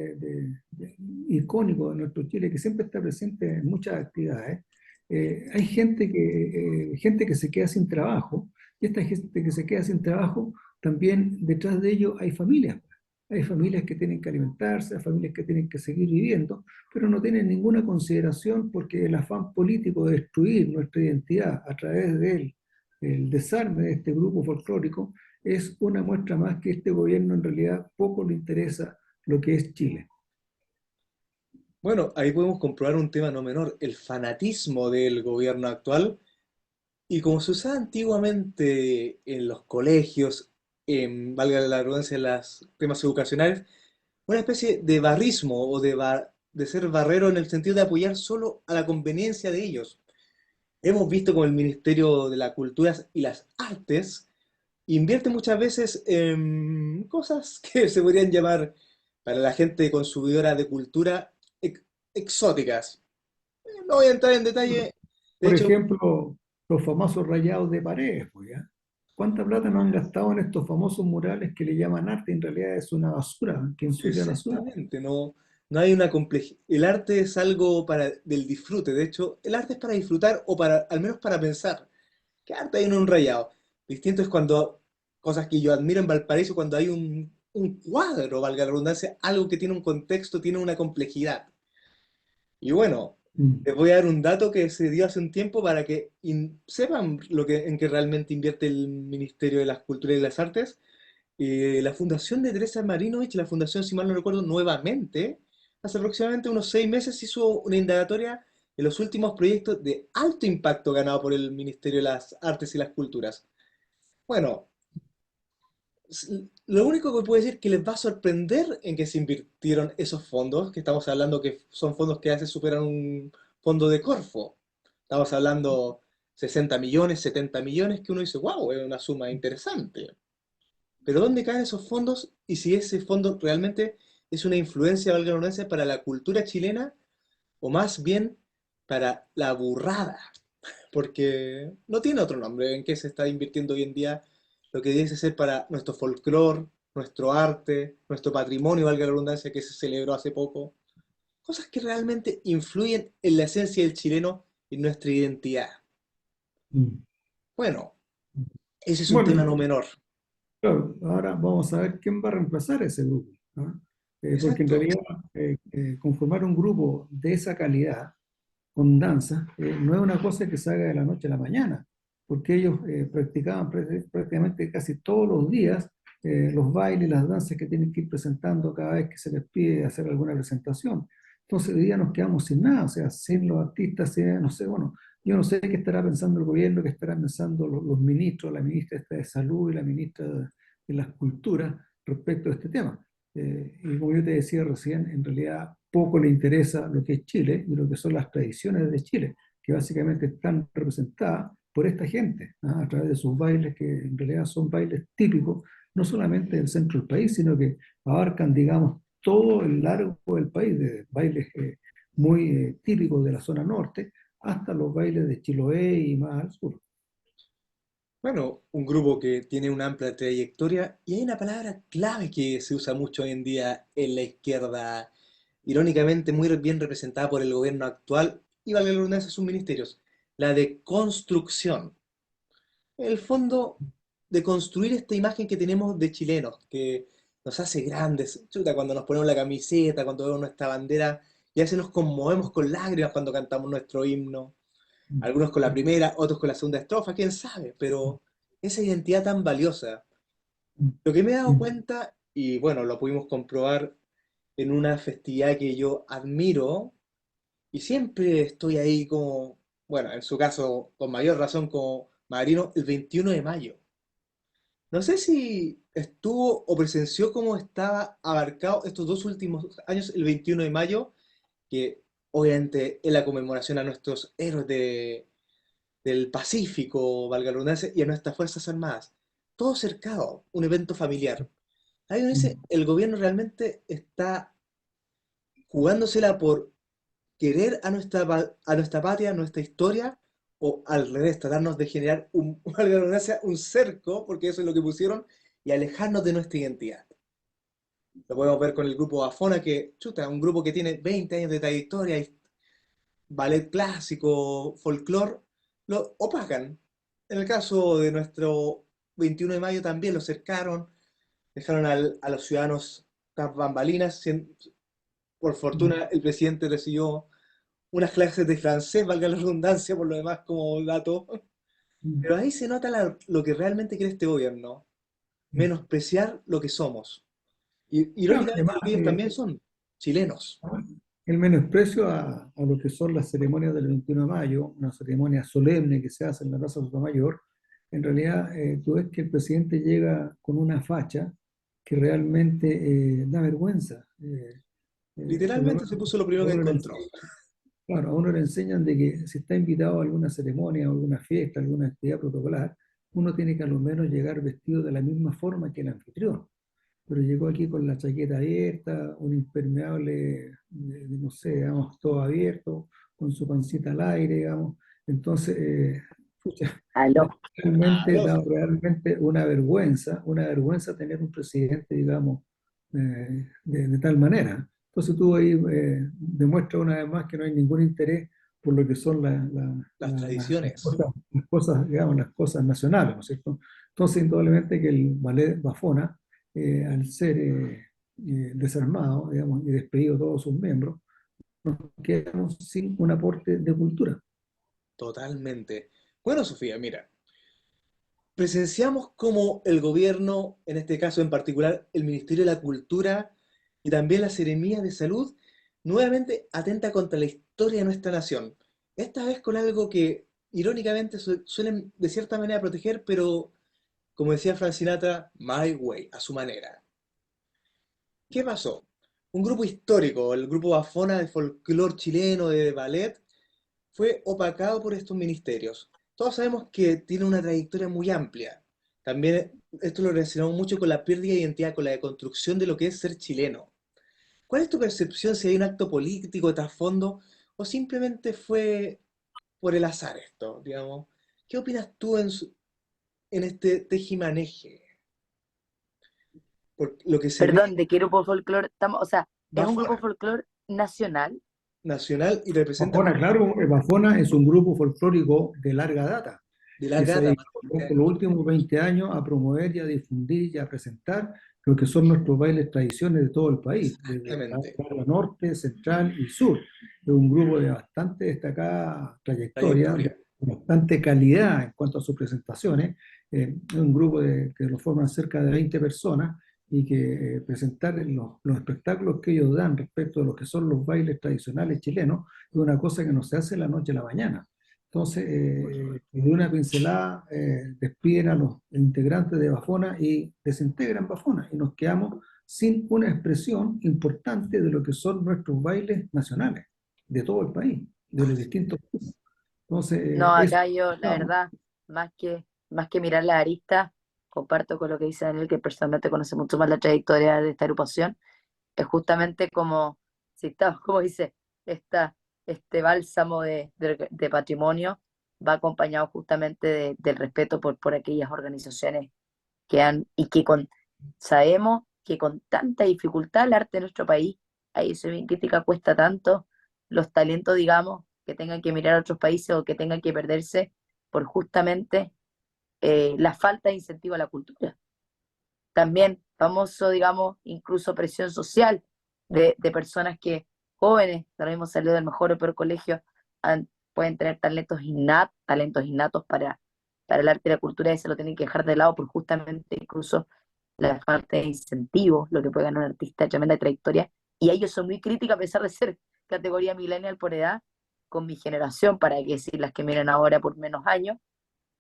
icónico de nuestro Chile, que siempre está presente en muchas actividades, hay gente que se queda sin trabajo, y esta gente que se queda sin trabajo, también detrás de ello hay familias que tienen que alimentarse, hay familias que tienen que seguir viviendo, pero no tienen ninguna consideración porque el afán político de destruir nuestra identidad a través del el desarme de este grupo folclórico es una muestra más que este gobierno en realidad poco le interesa lo que es Chile. Bueno, ahí podemos comprobar un tema no menor, el fanatismo del gobierno actual. Y como se usaba antiguamente en los colegios, valga la redundancia, en los temas educacionales, una especie de barrismo o de ser barrero en el sentido de apoyar solo a la conveniencia de ellos. Hemos visto como el Ministerio de la Cultura y las Artes invierte muchas veces en cosas que se podrían llamar para la gente consumidora de cultura exóticas. No voy a entrar en detalle, de Por hecho, ejemplo, los famosos rayados de paredes, pues, ¿ya? ¿Cuánta plata no han gastado en estos famosos murales que le llaman arte? En realidad es una basura que ensucia la ciudad. exactamente, no hay una complejidad. El arte es algo del disfrute. De hecho, el arte es para disfrutar o al menos para pensar. ¿Qué arte hay en un rayado? Distinto es cuando, cosas que yo admiro en Valparaíso, cuando hay un cuadro, valga la redundancia, algo que tiene un contexto, tiene una complejidad. Y bueno, Mm. les voy a dar un dato que se dio hace un tiempo para que sepan en qué realmente invierte el Ministerio de las Culturas y las Artes. La fundación de Teresa Marinovich, la fundación, si mal no recuerdo, nuevamente, hace aproximadamente unos 6 meses hizo una indagatoria de los últimos proyectos de alto impacto ganado por el Ministerio de las Artes y las Culturas. Bueno, lo único que puedo decir que les va a sorprender en que se invirtieron esos fondos, que estamos hablando que son fondos que a veces superan un fondo de Corfo. Estamos hablando 60 millones, 70 millones, que uno dice, wow, es una suma interesante. Pero ¿dónde caen esos fondos? Y si ese fondo realmente es una influencia, valga la redundancia, para la cultura chilena, o más bien para la burrada, porque no tiene otro nombre en qué se está invirtiendo hoy en día lo que debe ser para nuestro folclore, nuestro arte, nuestro patrimonio, valga la redundancia, que se celebró hace poco. Cosas que realmente influyen en la esencia del chileno y nuestra identidad. Mm. Bueno, ese es un Bueno, tema no menor. claro, ahora vamos a ver quién va a reemplazar ese grupo, ¿no? Porque en Exacto. realidad conformar un grupo de esa calidad con danza no es una cosa que se haga de la noche a la mañana, porque ellos practicaban prácticamente casi todos los días los bailes, las danzas que tienen que ir presentando cada vez que se les pide hacer alguna presentación. Entonces hoy día nos quedamos sin nada, o sea, sin los artistas, no sé, bueno, yo no sé qué estará pensando el gobierno, qué estarán pensando los ministros, la ministra esta de Salud y la ministra de las Culturas respecto a este tema. Y como yo te decía recién, en realidad poco le interesa lo que es Chile y lo que son las tradiciones de Chile, que básicamente están representadas por esta gente, ¿ah? A través de sus bailes, que en realidad son bailes típicos, no solamente del centro del país, sino que abarcan, digamos, todo el largo del país, de bailes muy típicos de la zona norte, hasta los bailes de Chiloé y más al sur. Bueno, un grupo que tiene una amplia trayectoria y hay una palabra clave que se usa mucho hoy en día en la izquierda, irónicamente muy bien representada por el gobierno actual y valga la redundancia sus ministerios, la de construcción. En el fondo, de construir esta imagen que tenemos de chilenos, que nos hace grandes. Chuta, cuando nos ponemos la camiseta, cuando vemos nuestra bandera, y a veces nos conmovemos con lágrimas cuando cantamos nuestro himno. Algunos con la primera, otros con la segunda estrofa, quién sabe, pero esa identidad tan valiosa. Lo que me he dado cuenta, y bueno, lo pudimos comprobar en una festividad que yo admiro, y siempre estoy ahí como, bueno, en su caso, con mayor razón como Marino, el 21 de mayo. No sé si estuvo o presenció cómo estaba abarcado estos dos últimos años el 21 de mayo, que obviamente es la conmemoración a nuestros héroes del Pacífico, valga la redundancia, y a nuestras Fuerzas Armadas. Todo cercado, un evento familiar. Ahí uno dice, el gobierno realmente está jugándosela por querer a nuestra patria, a nuestra historia, o al revés, tratarnos de generar valga la redundancia, un cerco, porque eso es lo que pusieron, y alejarnos de nuestra identidad. Lo podemos ver con el grupo Afona, que, chuta, un grupo que tiene 20 años de trayectoria, y ballet clásico, folclore, lo opacan. En el caso de nuestro 21 de mayo también lo cercaron, dejaron a los ciudadanos tras bambalinas. Por fortuna el presidente recibió unas clases de francés, valga la redundancia, por lo demás como dato. Pero ahí se nota lo que realmente quiere este gobierno, menospreciar lo que somos. Y Claro, irónicamente además, lo que ellos también son, chilenos. el menosprecio a lo que son las ceremonias del 21 de mayo, una ceremonia solemne que se hace en la Plaza Sotomayor, en realidad tú ves que el presidente llega con una facha que realmente da vergüenza. Por lo Literalmente menos se puso lo a primero que uno le encontró. enseñan, claro, a uno le enseñan de que si está invitado a alguna ceremonia, a alguna fiesta, a alguna actividad protocolar, uno tiene que a lo menos llegar vestido de la misma forma que el anfitrión, pero llegó aquí con la chaqueta abierta, un impermeable, no sé, digamos, todo abierto, con su pancita al aire, digamos. Entonces, pucha, Aló. realmente Claro, da realmente una vergüenza tener un presidente, digamos, de tal manera. Entonces tú ahí demuestras una vez más que no hay ningún interés por lo que son las tradiciones. las cosas, digamos, las cosas nacionales, ¿no es cierto? Entonces, indudablemente que el ballet Bafona al ser desarmado, digamos, y despedido todos sus miembros, nos quedamos sin un aporte de cultura. Totalmente. Bueno, Sofía, mira, presenciamos como el gobierno, en este caso en particular el Ministerio de la Cultura y también la Seremía de Salud, nuevamente atenta contra la historia de nuestra nación. Esta vez con algo que irónicamente suelen de cierta manera proteger, pero como decía Frank Sinatra, My Way, a su manera. ¿Qué pasó? Un grupo histórico, el grupo Bafona de folclore chileno de ballet, fue opacado por estos ministerios. Todos sabemos que tiene una trayectoria muy amplia. También esto lo relacionamos mucho con la pérdida de identidad, con la deconstrucción de lo que es ser chileno. ¿Cuál es tu percepción si hay un acto político de trasfondo o simplemente fue por el azar esto, digamos? ¿Qué opinas tú en este tejimaneje? Por lo que se ve Perdón, ¿de qué grupo folclore estamos? O sea, es un grupo Bafona, folclore nacional. nacional y representa Bafona, claro, Bafona es un grupo folclórico de larga data de que larga se data, más dedicó de 20 por los años. últimos 20 años a promover y a difundir y a presentar lo que son nuestros bailes tradiciones de todo el país, desde el Exactamente. área norte, central y sur. Es un grupo de bastante destacada trayectoria, Trayectoria. de bastante calidad en cuanto a sus presentaciones. Es un grupo que lo forman cerca de 20 personas y que presentar los espectáculos que ellos dan respecto a lo que son los bailes tradicionales chilenos es una cosa que no se hace de la noche a la mañana. Entonces, de una pincelada, despiden a los integrantes de Bafona y desintegran Bafona y nos quedamos sin una expresión importante de lo que son nuestros bailes nacionales de todo el país, de los Así distintos es. grupos. Entonces, No, eso, acá yo, la verdad, más que mirar la arista, comparto con lo que dice Daniel, que personalmente conoce mucho más la trayectoria de esta agrupación. Es justamente como, si está, como dice, esta, este bálsamo de patrimonio va acompañado justamente del respeto por aquellas organizaciones que han, y que sabemos que con tanta dificultad el arte de nuestro país, ahí soy bien crítica, cuesta tanto los talentos, digamos, que tengan que mirar a otros países o que tengan que perderse por justamente la falta de incentivo a la cultura. También famoso, digamos, incluso presión social de personas que jóvenes, ahora mismo salió del mejor o peor colegio, pueden tener talentos innatos para el arte y la cultura y se lo tienen que dejar de lado por justamente incluso la falta de incentivo, lo que puede ganar un artista de tremenda trayectoria. Y ellos son muy críticos a pesar de ser categoría millennial por edad, con mi generación, para que decir las que miren ahora por menos años,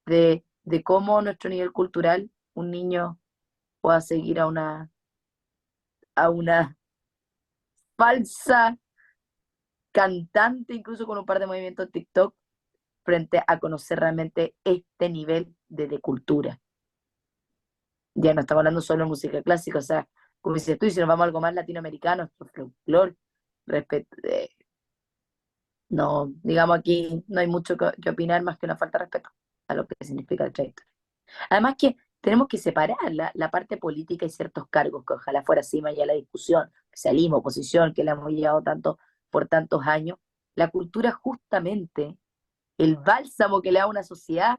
de cómo nuestro nivel cultural, un niño pueda seguir a una falsa cantante, incluso con un par de movimientos en TikTok, frente a conocer realmente este nivel de cultura. Ya no estamos hablando solo de música clásica, o sea, como dices tú, y si nos vamos a algo más latinoamericano, nuestro folclore, respeto, no, digamos aquí no hay mucho que opinar más que una falta de respeto a lo que significa el trayectoria. Además que tenemos que separar la parte política y ciertos cargos, que ojalá fuera así más allá de la discusión, socialismo, oposición, que la hemos llevado tanto por tantos años. La cultura justamente, el bálsamo que le da a una sociedad,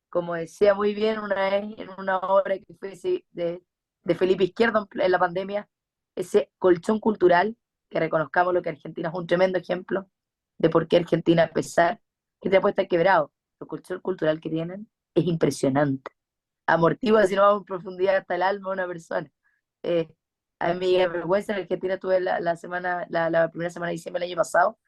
como decía muy bien una vez en una obra que fue de Felipe Izquierdo en la pandemia, ese colchón cultural, que reconozcamos lo que Argentina es un tremendo ejemplo de por qué Argentina, a pesar que te puede estar quebrado, el colchón cultural que tienen es impresionante, amortigua si no vamos en profundidad hasta el alma de una persona. Eh, a mí me da vergüenza, en Argentina tuve la primera semana de diciembre del año pasado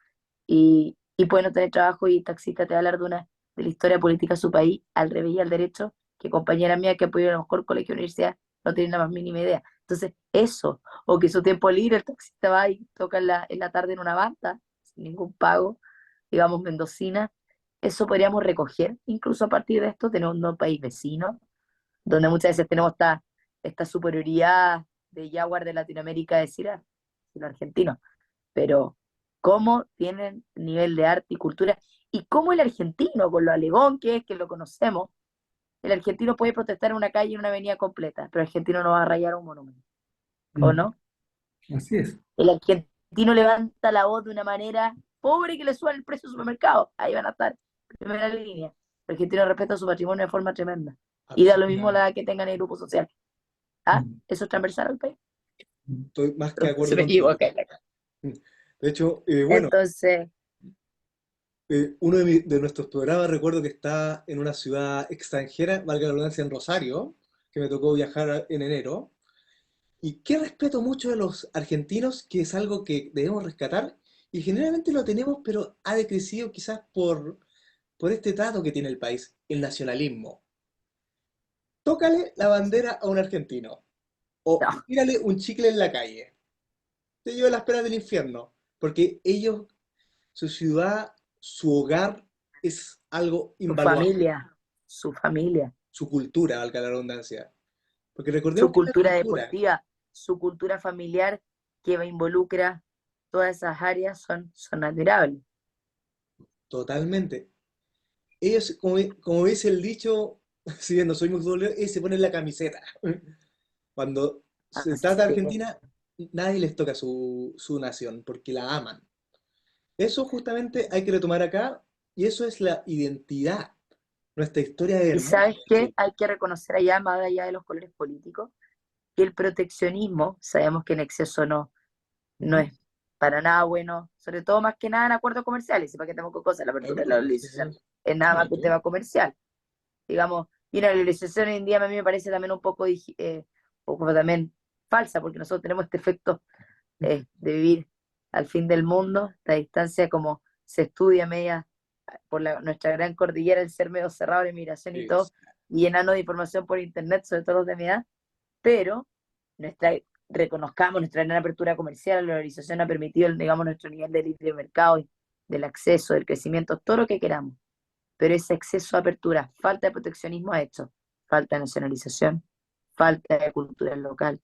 y puede no tener trabajo y taxista te va a hablar de la historia política de su país, al revés y al derecho, que compañera mía que apoyó a lo mejor colegio o universidad no tiene la más mínima idea. Entonces, eso, o que su tiempo libre el taxista va y toca en la tarde en una banda, sin ningún pago, digamos, mendocina, eso podríamos recoger, incluso a partir de esto, tener un nuevo país vecino, donde muchas veces tenemos esta superioridad de Jaguar de Latinoamérica, decir, los argentinos, pero cómo tienen nivel de arte y cultura, y cómo el argentino, con lo alegón que es, que lo conocemos, el argentino puede protestar en una calle, en una avenida completa, pero el argentino no va a rayar un monumento, ¿o mm, no? así es. El argentino levanta la voz de una manera pobre que le suba el precio del supermercado, ahí van a estar, primera línea. El argentino respeta su patrimonio de forma tremenda, y da lo mismo la Absolutamente. edad que tengan el grupo social. ¿Ah? Mm, ¿Eso es transversal al país? Estoy más que de Se acuerdo me contigo. equivoqué. Mm. De hecho, bueno, Entonces, uno de nuestros programas recuerdo que está en una ciudad extranjera, valga la redundancia, en Rosario, que me tocó viajar en enero. Y que respeto mucho de los argentinos, que es algo que debemos rescatar, y generalmente lo tenemos, pero ha decrecido quizás por este trato que tiene el país, el nacionalismo. tócale la bandera a un argentino o No, tírale un chicle en la calle. Te lleva a las penas del infierno, porque ellos, su ciudad, su hogar es algo su invaluable. familia, su familia, Su cultura, valga la redundancia. Porque recordemos su que es la cultura cultura, deportiva, su cultura familiar que involucra todas esas áreas son admirables. totalmente. Ellos, como dice el dicho, si bien no soy muy futbolero, ellos se ponen la camiseta. Cuando se trata de Así es. Argentina, nadie les toca su nación, porque la aman. Eso justamente hay que retomar acá, y eso es la identidad. Nuestra historia es Y hermosa. sabes qué, hay que reconocer allá, más allá de los colores políticos, que el proteccionismo, sabemos que en exceso no Ujú. es para nada bueno, sobre todo más que nada en acuerdos comerciales, y para que tenemos con cosas, la Es apertura de la verdad, sí, liberalización es nada más que un claramente. tema comercial, digamos, y la liberalización hoy en día a mí me parece también un poco también falsa, porque nosotros tenemos este efecto de vivir al fin del mundo, la distancia como se estudia media por nuestra gran cordillera, el ser medio cerrado la inmigración y todo, Exacto. y llenarnos de información por internet, sobre todo los de mi edad, pero nuestra, reconozcamos nuestra gran apertura comercial, la valorización ha permitido, digamos, nuestro nivel de libre mercado, y del acceso, del crecimiento, todo lo que queramos, pero ese exceso de apertura, falta de proteccionismo ha hecho, falta de nacionalización, falta de cultura local,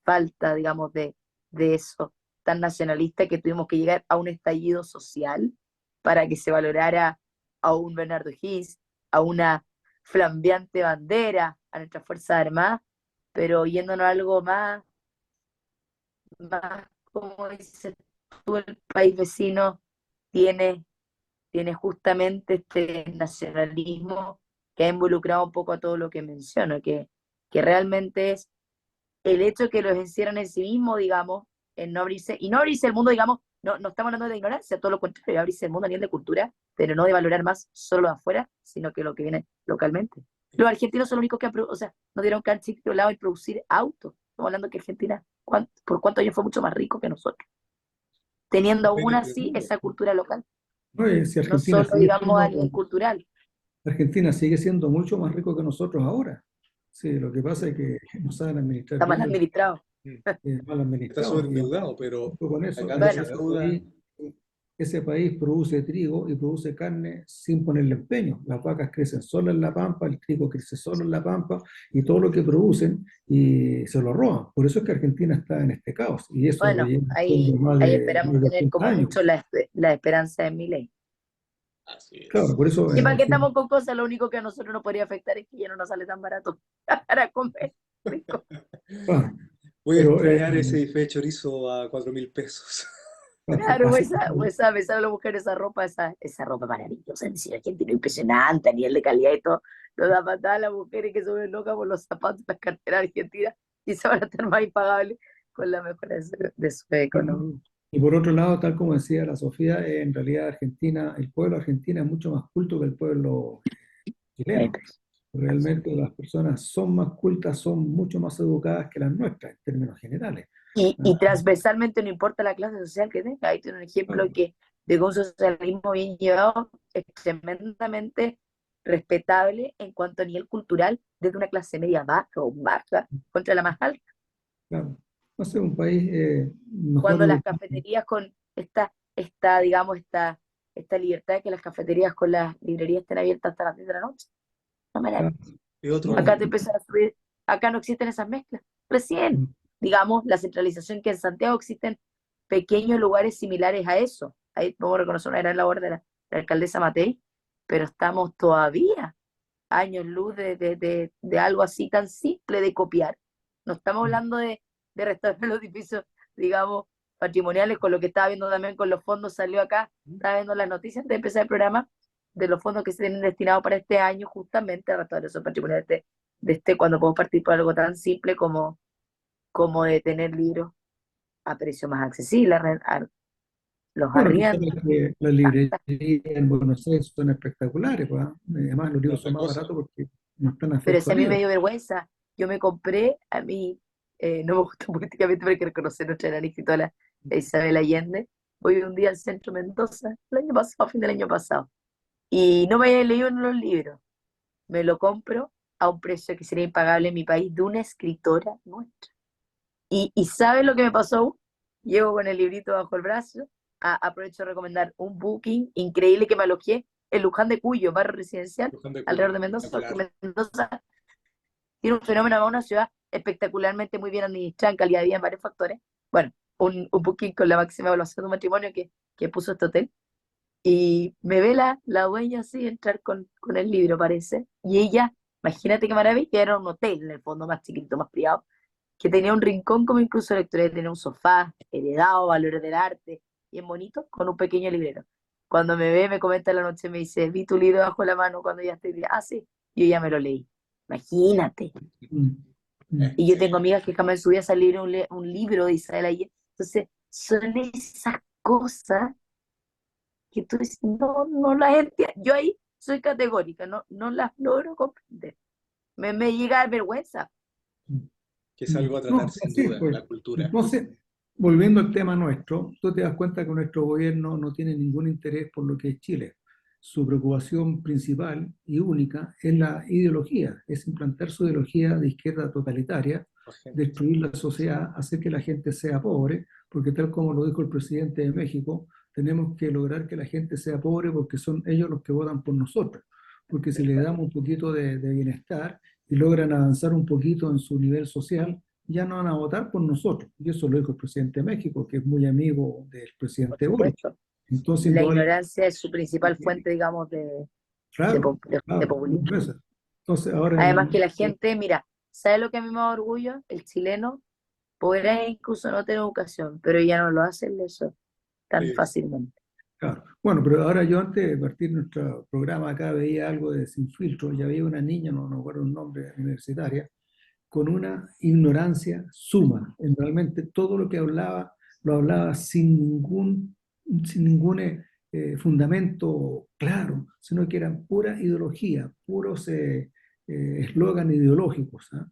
falta, digamos, de eso tan nacionalista que tuvimos que llegar a un estallido social para que se valorara a un Bernardo Higgins, a una flambeante bandera, a nuestras Fuerzas Armadas, pero yéndonos a algo más como dices tú, el país vecino tiene, tiene justamente este nacionalismo que ha involucrado un poco a todo lo que menciono, que realmente es el hecho de que los encierran en sí mismo, digamos, en no abrirse, y no abrirse el mundo, digamos, no estamos hablando de ignorancia, todo lo contrario, abrirse el mundo a nivel de cultura, pero no de valorar más solo lo de afuera, sino que lo que viene localmente. Los argentinos son los únicos que o sea, no dieron cancha y lado y producir autos. Estamos hablando que Argentina, por cuántos años fue mucho más rico que nosotros, teniendo aún Pero así esa cultura local, Oye, si no Argentina solo, sigue digamos, a siendo, nivel cultural. Argentina sigue siendo mucho más rico que nosotros ahora. Sí, lo que pasa es que no saben administrar Está mal bien administrado. mal está administrado. Y sobreendeudado, pero junto con eso, acá no Bueno, se endeuda. ese país produce trigo y produce carne sin ponerle empeño. Las vacas crecen solo en la pampa, el trigo crece solo en la pampa y todo lo que producen y se lo roban. Por eso es que Argentina está en este caos y eso lo bueno, lleva haciendo ahí esperamos más de tener 80 como años. mucho la esperanza de Milei. Así Claro, es. por eso Y para qué estamos con cosas, lo único que a nosotros nos podría afectar es que ya no nos sale tan barato para comer rico. claro, Voy a pero extrañar ese bife de chorizo a 4.000 pesos. Claro, así, esa besar a la mujer esa ropa maravillosa, en serio, Argentina impresionante a nivel de calidad y todo. Lo da patada a las mujeres que se ven locas por los zapatos, las carteras argentinas y se van a estar más impagables con la mejora de su economía. y por otro lado, tal como decía la Sofía, en realidad Argentina, el pueblo argentino es mucho más culto que el pueblo chileno. Realmente las personas son más cultas, son mucho más educadas que las nuestras en términos generales. Y Ah, transversalmente no importa la clase social que tenga. Ahí tiene un ejemplo claro, de que un socialismo bien llevado es tremendamente respetable en cuanto a nivel cultural desde una clase media baja o baja contra la más alta. claro. Va a ser un país mejor Cuando las educado. cafeterías con digamos, esta libertad de que las cafeterías con las librerías estén abiertas hasta las 10 de la noche. No me la- Claro. Y otro No, Acá te punto. empiezan a subir, acá no existen esas mezclas. Recién, digamos, la centralización que en Santiago existen pequeños lugares similares a eso. Ahí podemos reconocer una gran labor de la alcaldesa Matei, pero estamos todavía años luz de algo así tan simple de copiar. No estamos hablando de restaurar los edificios, digamos, patrimoniales, con lo que estaba viendo también con los fondos, salió acá, estaba viendo las noticias de empezar el programa, de los fondos que se tienen destinados para este año, justamente a restaurar esos patrimoniales cuando podemos partir por algo tan simple como de tener libros a precio más accesible, los bueno, tú arriendos, sabes que las librerías en Buenos Aires son espectaculares, pues, ¿ah? Además, los Es libros otra son más cosa. baratos porque no están pero afectos si a al mí me IVA. dio vergüenza, yo me compré, a mí no me gusta políticamente, pero hay que reconocer nuestra gran escritora Isabel Allende. Voy un día al centro Mendoza, el año pasado, a fin del año pasado, y no me había leído en los libros, me lo compro a un precio que sería impagable en mi país de una escritora nuestra. Y ¿sabes lo que me pasó? Llego con el librito bajo el brazo, aprovecho de recomendar un booking increíble que me alojé en Luján de Cuyo, barrio residencial, Luján de Cuyo, alrededor de Mendoza, porque claro. Mendoza tiene un fenómeno, una ciudad espectacularmente muy bien administrada en calidad de vida en varios factores. Bueno, un booking con la máxima evaluación de un matrimonio que puso este hotel. Y me ve la dueña así entrar con el libro, parece. Y ella, imagínate qué maravilla, era un hotel en el fondo más chiquito, más privado, que tenía un rincón como incluso lectoral, tenía un sofá heredado, valores del arte, bien bonito, con un pequeño librero. Cuando me ve, me comenta en la noche, me dice, vi tu libro bajo la mano cuando ya estoy, ah, sí, yo ya me lo leí. Imagínate. Mm, mm. Y yo tengo amigas que jamás en su vida salieron un libro de Isabel Allende. Entonces, son esas cosas que tú dices, no, no las entiendo. Yo ahí soy categórica, no las logro comprender. Me llega a dar vergüenza. Que es Mm. algo a No, tratar sin así es, duda, pues. la cultura. Entonces, volviendo al tema nuestro, tú te das cuenta que nuestro gobierno no tiene ningún interés por lo que es Chile. Su preocupación principal y única es la ideología, es implantar su ideología de izquierda totalitaria, La gente. destruir la sociedad, hacer que la gente sea pobre, porque tal como lo dijo el presidente de México, tenemos que lograr que la gente sea pobre porque son ellos los que votan por nosotros. Porque si les damos un poquito de bienestar y logran avanzar un poquito en su nivel social, ya no van a votar por nosotros. Y eso lo dijo el presidente de México, que es muy amigo del Por presidente Boric. supuesto. Entonces, La indudablemente, ignorancia es su principal fuente, digamos, claro, de claro, populismo. entonces ahora Además que la gente, mira, ¿sabe lo que a mí me da orgullo? El chileno podrá incluso no tener educación, pero ya no lo hacen eso tan Sí, fácilmente. claro. Bueno, pero ahora yo antes de partir nuestro programa acá veía algo de Sin Filtro y había una niña, no recuerdo el nombre, universitaria, con una ignorancia suma. En realmente todo lo que hablaba, lo hablaba sin ningún fundamento claro, sino que eran pura ideología, puros eslogan ideológicos. ¿Ah?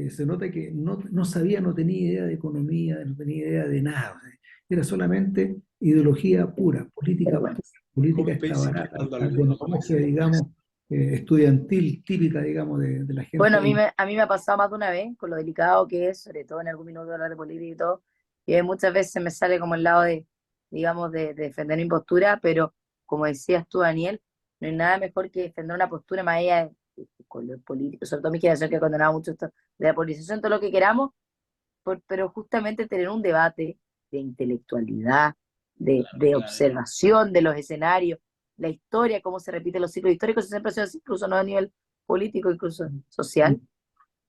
Se nota que no sabía, no tenía idea de economía, no tenía idea de nada. O sea, era solamente ideología pura, Pero política bueno. pura, política copy esta paste barata, imitando a la alguno, como demagogia, dicen por ahí. digamos, estudiantil, típica, digamos, de la Bueno, gente del... a mí me ha pasado más de una vez, con lo delicado que es, sobre todo en algún minuto hablar de política y todo, y muchas veces me sale como el lado de, digamos, de defender mi postura, pero como decías tú, Daniel, no hay nada mejor que defender una postura más allá de color político, sobre todo mi generación que ha condenado mucho esto de la polarización, todo lo que queramos, pero justamente tener un debate de intelectualidad, de observación de los escenarios, la historia, cómo se repiten los ciclos históricos, eso siempre ha sido así, incluso no a nivel político, incluso social.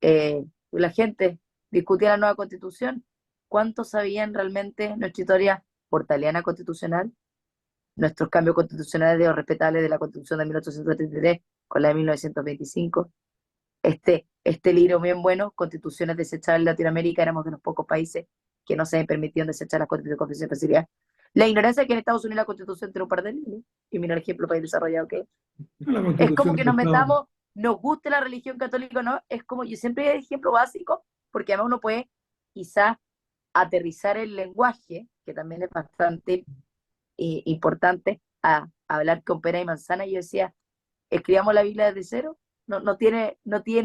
La gente discutía la nueva constitución. ¿Cuántos sabían realmente nuestra historia portaliana constitucional? Nuestros cambios constitucionales de los respetables de la constitución de 1833 con la de 1925. Este libro bien bueno, Constituciones desechables en Latinoamérica, éramos de los pocos países que no se habían permitido desechar las constituciones con facilidad. La ignorancia que en Estados Unidos la constitución tiene un par de líneas, y mira el ejemplo país desarrollado que es. La Es como constitución que del nos Estado. metamos, nos guste la religión católica o no, es como, yo siempre doy ejemplo básico, porque además uno puede quizás aterrizar el lenguaje, que también es bastante importante, a hablar con pera y manzana. Yo decía, escribamos la Biblia desde cero, no tiene,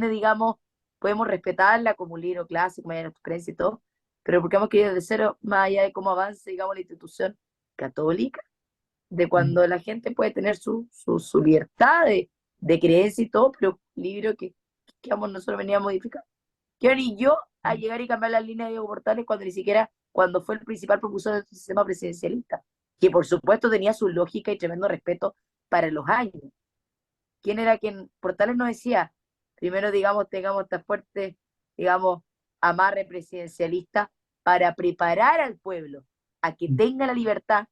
digamos, podemos respetarla como un libro clásico, más allá de nuestras creencias y todo, pero porque hemos escrito desde cero, más allá de cómo avance, digamos, la institución católica, de cuando la gente puede tener su libertad de creencia y todo, pero un libro que vamos, nosotros veníamos a modificar. Que ni yo a llegar y cambiar las líneas de Diego Portales cuando ni siquiera, cuando fue el principal propulsor del sistema presidencialista, que por supuesto tenía su lógica y tremendo respeto para los años. ¿Quién era quien? Portales nos decía, primero, digamos, tengamos esta fuerte, digamos, amarre presidencialista para preparar al pueblo a que tenga la libertad,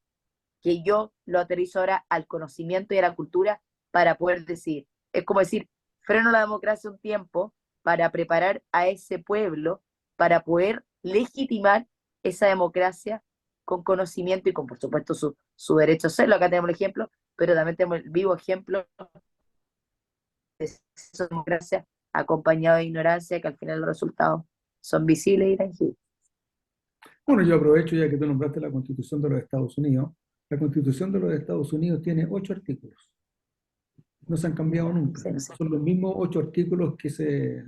que yo lo aterrizo ahora al conocimiento y a la cultura para poder decir. Es como decir, freno la democracia un tiempo para preparar a ese pueblo para poder legitimar esa democracia con conocimiento y con, por supuesto, su derecho a serlo. Acá tenemos el ejemplo, pero también tenemos el vivo ejemplo de esa democracia acompañado de ignorancia, que al final los resultados son visibles y tangibles. Bueno, yo aprovecho ya que tú nombraste la Constitución de los Estados Unidos. La Constitución de los Estados Unidos tiene 8 artículos. no se han cambiado nunca. Sí, no sé. Son los mismos 8 artículos que se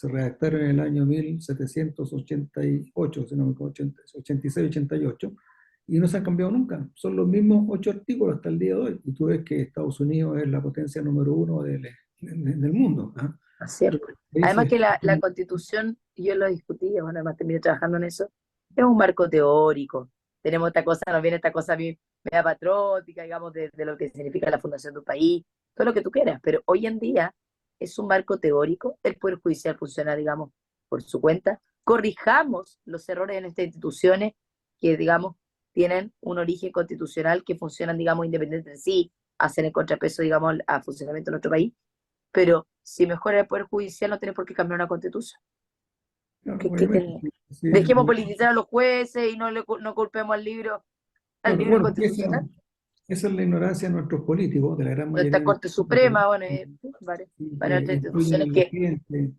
redactaron en el año 1788, si no me equivoco, 86, 88, y no se han cambiado nunca. Son los mismos 8 artículos hasta el día de hoy. Y tú ves que Estados Unidos es la potencia número uno del mundo. ¿Ah? Así es. Otros Además países, que la Constitución, y yo lo discutí, bueno, además terminé trabajando en eso, es un marco teórico. Tenemos esta cosa, nos viene esta cosa a mí media patriótica, digamos, de lo que significa la fundación de un país, todo lo que tú quieras, pero hoy en día es un marco teórico, el Poder Judicial funciona, digamos, por su cuenta, corrijamos los errores en estas instituciones que, digamos, tienen un origen constitucional, que funcionan, digamos, independientes de sí, hacen el contrapeso, digamos, al funcionamiento de nuestro país, pero si mejora el Poder Judicial no tiene por qué cambiar una constitución. claro, ¿Qué obviamente, tiene? sí, Dejemos politizar a los jueces y no culpemos al claro, libro bueno, constitucional. esa es la ignorancia de nuestros políticos, de la gran Nuestra mayoría de Corte nuestros políticos, Suprema, bueno, varias otras influyen instituciones en la que, gente,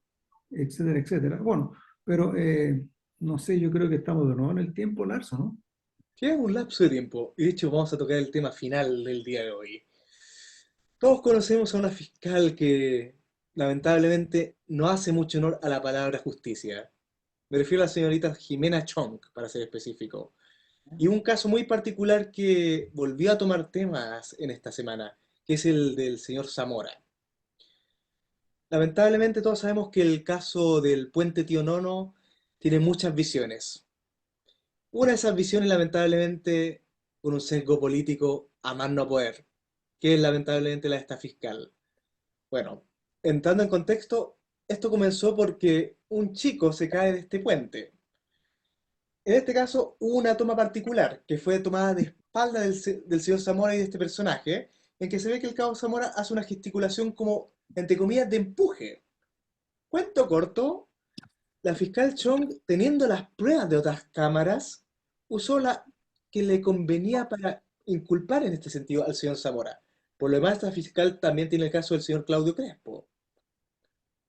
etcétera, etcétera. Bueno, pero no sé, yo creo que estamos de nuevo en el tiempo, Larso, ¿no? Queda un lapso de tiempo, y de hecho vamos a tocar el tema final del día de hoy. Todos conocemos a una fiscal que lamentablemente no hace mucho honor a la palabra justicia. Me refiero a la señorita Jimena Chong, para ser específico. Y un caso muy particular que volvió a tomar temas en esta semana, que es el del señor Zamora. Lamentablemente todos sabemos que el caso del puente Tío Nono tiene muchas visiones. Una de esas visiones, lamentablemente, con un sesgo político a más no poder, que es lamentablemente la de esta fiscal. Bueno, entrando en contexto, esto comenzó porque un chico se cae de este puente. En este caso, hubo una toma particular, que fue tomada de espalda del señor Zamora y de este personaje, en que se ve que el cabo Zamora hace una gesticulación como, entre comillas, de empuje. Cuento corto, la fiscal Chong, teniendo las pruebas de otras cámaras, usó la que le convenía para inculpar en este sentido al señor Zamora. Por lo demás, esta fiscal también tiene el caso del señor Claudio Crespo,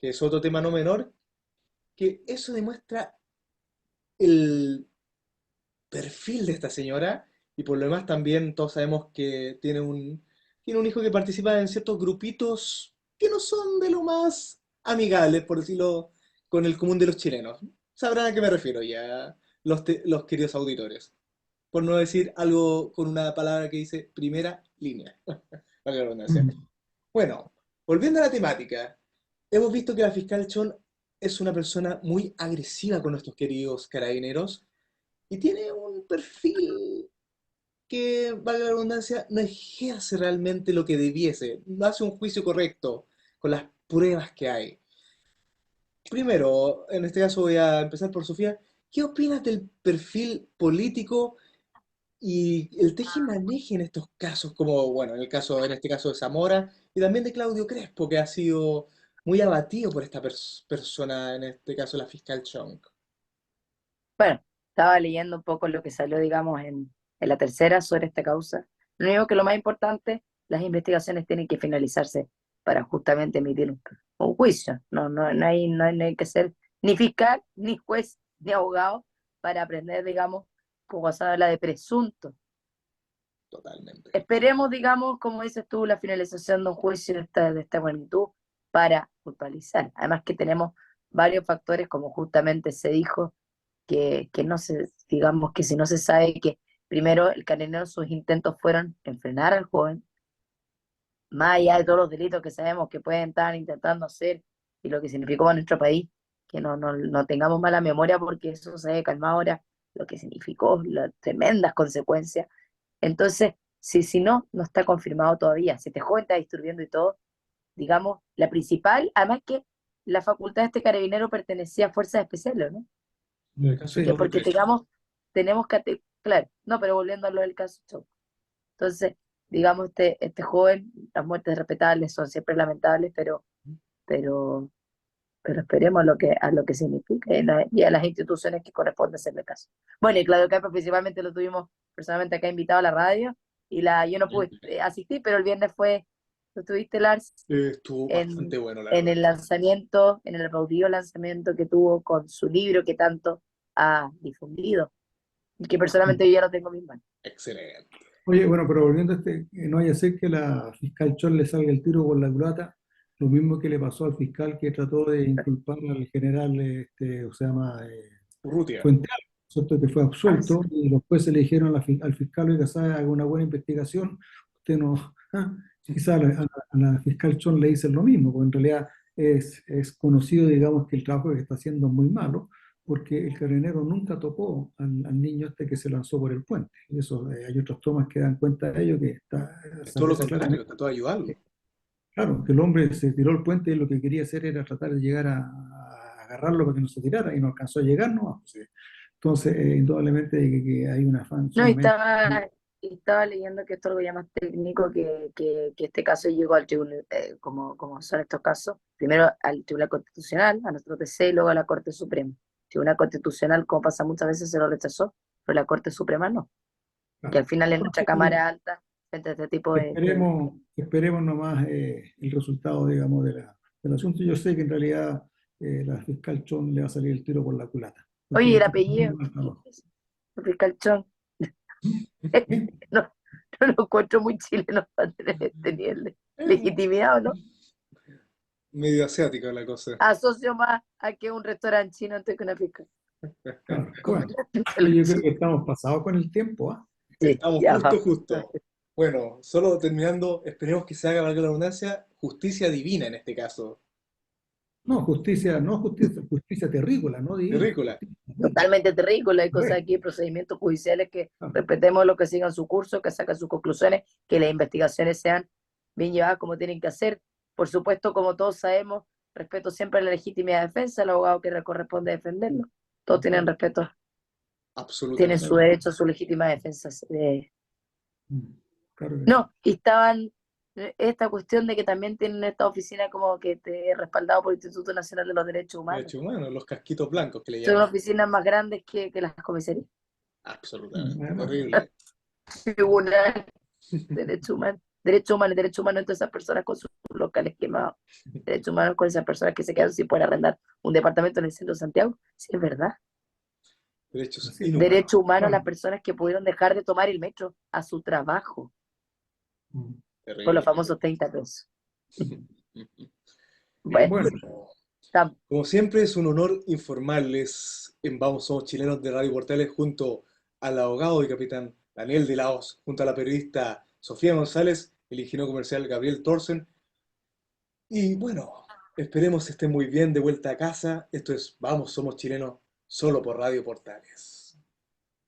que es otro tema no menor, que eso demuestra el perfil de esta señora, y por lo demás también todos sabemos que tiene un hijo que participa en ciertos grupitos que no son de lo más amigables, por decirlo, con el común de los chilenos. Sabrán a qué me refiero ya los queridos auditores. Por no decir algo con una palabra que dice primera línea. Valga la redundancia. Ujú. Bueno, volviendo a la temática, hemos visto que la fiscal Chon es una persona muy agresiva con nuestros queridos carabineros y tiene un perfil que, valga la redundancia, no ejerce realmente lo que debiese, no hace un juicio correcto con las pruebas que hay. Primero, en este caso voy a empezar por Sofía. ¿Qué opinas del perfil político y el tejimaneje en estos casos, como, bueno, en este caso de Zamora, y también de Claudio Crespo, que ha sido muy abatido por esta persona, en este caso la fiscal Chong? bueno, estaba leyendo un poco lo que salió, digamos, en la tercera sobre esta causa. Lo único que lo más importante, las investigaciones tienen que finalizarse para justamente emitir un juicio. No hay que ser ni fiscal, ni juez, ni abogado para aprender, digamos, como se habla de presunto. Totalmente. Esperemos, digamos, como dices tú, la finalización de un juicio de esta magnitud para culpabilizar. Además que tenemos varios factores, como justamente se dijo, que no se, digamos que si no se sabe que primero el carabinero sus intentos fueron en frenar al joven, más allá de todos los delitos que sabemos que pueden estar intentando hacer y lo que significó para nuestro país, que no tengamos mala memoria porque eso se debe calmar ahora, lo que significó, las tremendas consecuencias. Entonces, si no está confirmado todavía, si este joven está distribuyendo y todo, digamos, la principal, además que la facultad de este carabinero pertenecía a fuerzas especiales, ¿no? En el caso de Sí, Claudio Porque Crespo. digamos, tenemos que, claro, no, pero volviendo a lo del caso Choc. Entonces, digamos, este joven, las muertes respetables son siempre lamentables, pero, pero esperemos a lo que significa y a las instituciones que corresponde hacerle caso. Bueno, y Claudio Capa principalmente lo tuvimos personalmente acá invitado a la radio, yo no pude asistir, pero el viernes lo tuviste, Lars, Estuvo en, bastante bueno, la en verdad. el lanzamiento, en el aplaudido lanzamiento que tuvo con su libro que tanto ha difundido y que personalmente yo ya lo tengo en mis manos. Excelente. Oye, bueno, pero volviendo a no vaya a ser que la fiscal Chol le salga el tiro por la culata, lo mismo que le pasó al fiscal que trató de inculpar al general, o se llama, Urrutia. Fuente Alba, ¿cierto? Que fue Ah, sí. absuelto y los jueces le dijeron al fiscal, oiga, sabe, haga una buena investigación, usted no, quizás a la fiscal Chon le dicen lo mismo, porque en realidad es conocido, digamos, que el trabajo que está haciendo es muy malo, porque el carabinero nunca tocó al niño este que se lanzó por el puente. Y eso, hay otras tomas que dan cuenta de ello, que Es se todo lo aprecia contrario, claramente. trató de ayudarlo. Claro, que el hombre se tiró el puente y lo que quería hacer era tratar de llegar a agarrarlo para que no se tirara y no alcanzó a llegar, ¿no? Pues, entonces, indudablemente que hay un afán No, y sumamente... estaba leyendo que esto es algo ya más técnico, que este caso llegó al tribunal, como son estos casos, primero al Tribunal Constitucional, a nuestro TC, y luego a la Corte Suprema. El Tribunal Constitucional, como pasa muchas veces, se lo rechazó, pero la Corte Suprema no, que Claro. al final es nuestra Entonces, Cámara Alta frente a este tipo de temas. esperemos nomás el resultado, digamos, del asunto. Yo sé que en realidad la fiscal Chon le va a salir el tiro por la culata, Oye, porque ¿y ha el hecho muy apellido? mal trabajo. El fiscal Chong. ¿Eh? No, no lo encuentro muy chileno para tener este nivel de Eh, legitimidad, ¿o no? Medio asiática la cosa. Asocio más a que un restaurante chino antes que una fiscal. Claro. Bueno, yo creo que estamos pasados con el tiempo, ¿ah? Sí, Estamos ya justo, vamos. justo. Bueno, solo terminando, esperemos que se haga, valga la redundancia, justicia divina en este caso. No, justicia, no justicia, justicia terrícola, no divina, Terrícola. justicia común. Totalmente ridículo. Hay cosas Correcto. aquí, procedimientos judiciales que Claro. respetemos lo que sigan su curso, que saquen sus conclusiones, que las investigaciones sean bien llevadas como tienen que hacer. Por supuesto, como todos sabemos, respeto siempre a la legítima defensa, al abogado que le corresponde defenderlo. Todos tienen respeto, tienen su Absolutamente. Claro. derecho a su legítima defensa. Mm, claro que sí. No, y estaban esta cuestión de que también tienen esta oficina como que te respaldado por el Instituto Nacional de los Derechos Humanos. Derechos humanos, los casquitos blancos que le Son llaman. oficinas más grandes que las comisarías. Absolutamente. Además, Terrible. Tribunal, derechos humanos, derechos humanos entre esas personas con sus locales quemados, derechos humanos con esas personas que se quedan sin poder arrendar un departamento en el centro de Santiago. Sí, es verdad. Derechos así es. inhumanos. Derechos humanos a las Bueno, personas que pudieron dejar de tomar el metro a su trabajo mm, por los Terrible. famosos 30 pesos. Bueno, bueno, Bueno, estamos. como siempre es un honor informarles en Vamos Somos Chilenos de Radio Portales junto al abogado y capitán Daniel de Laos, junto a la periodista Sofía González, el ingeniero comercial Gabriel Thorsen. Y bueno, esperemos estén muy bien de vuelta a casa. Esto es Vamos Somos Chilenos solo por Radio Portales.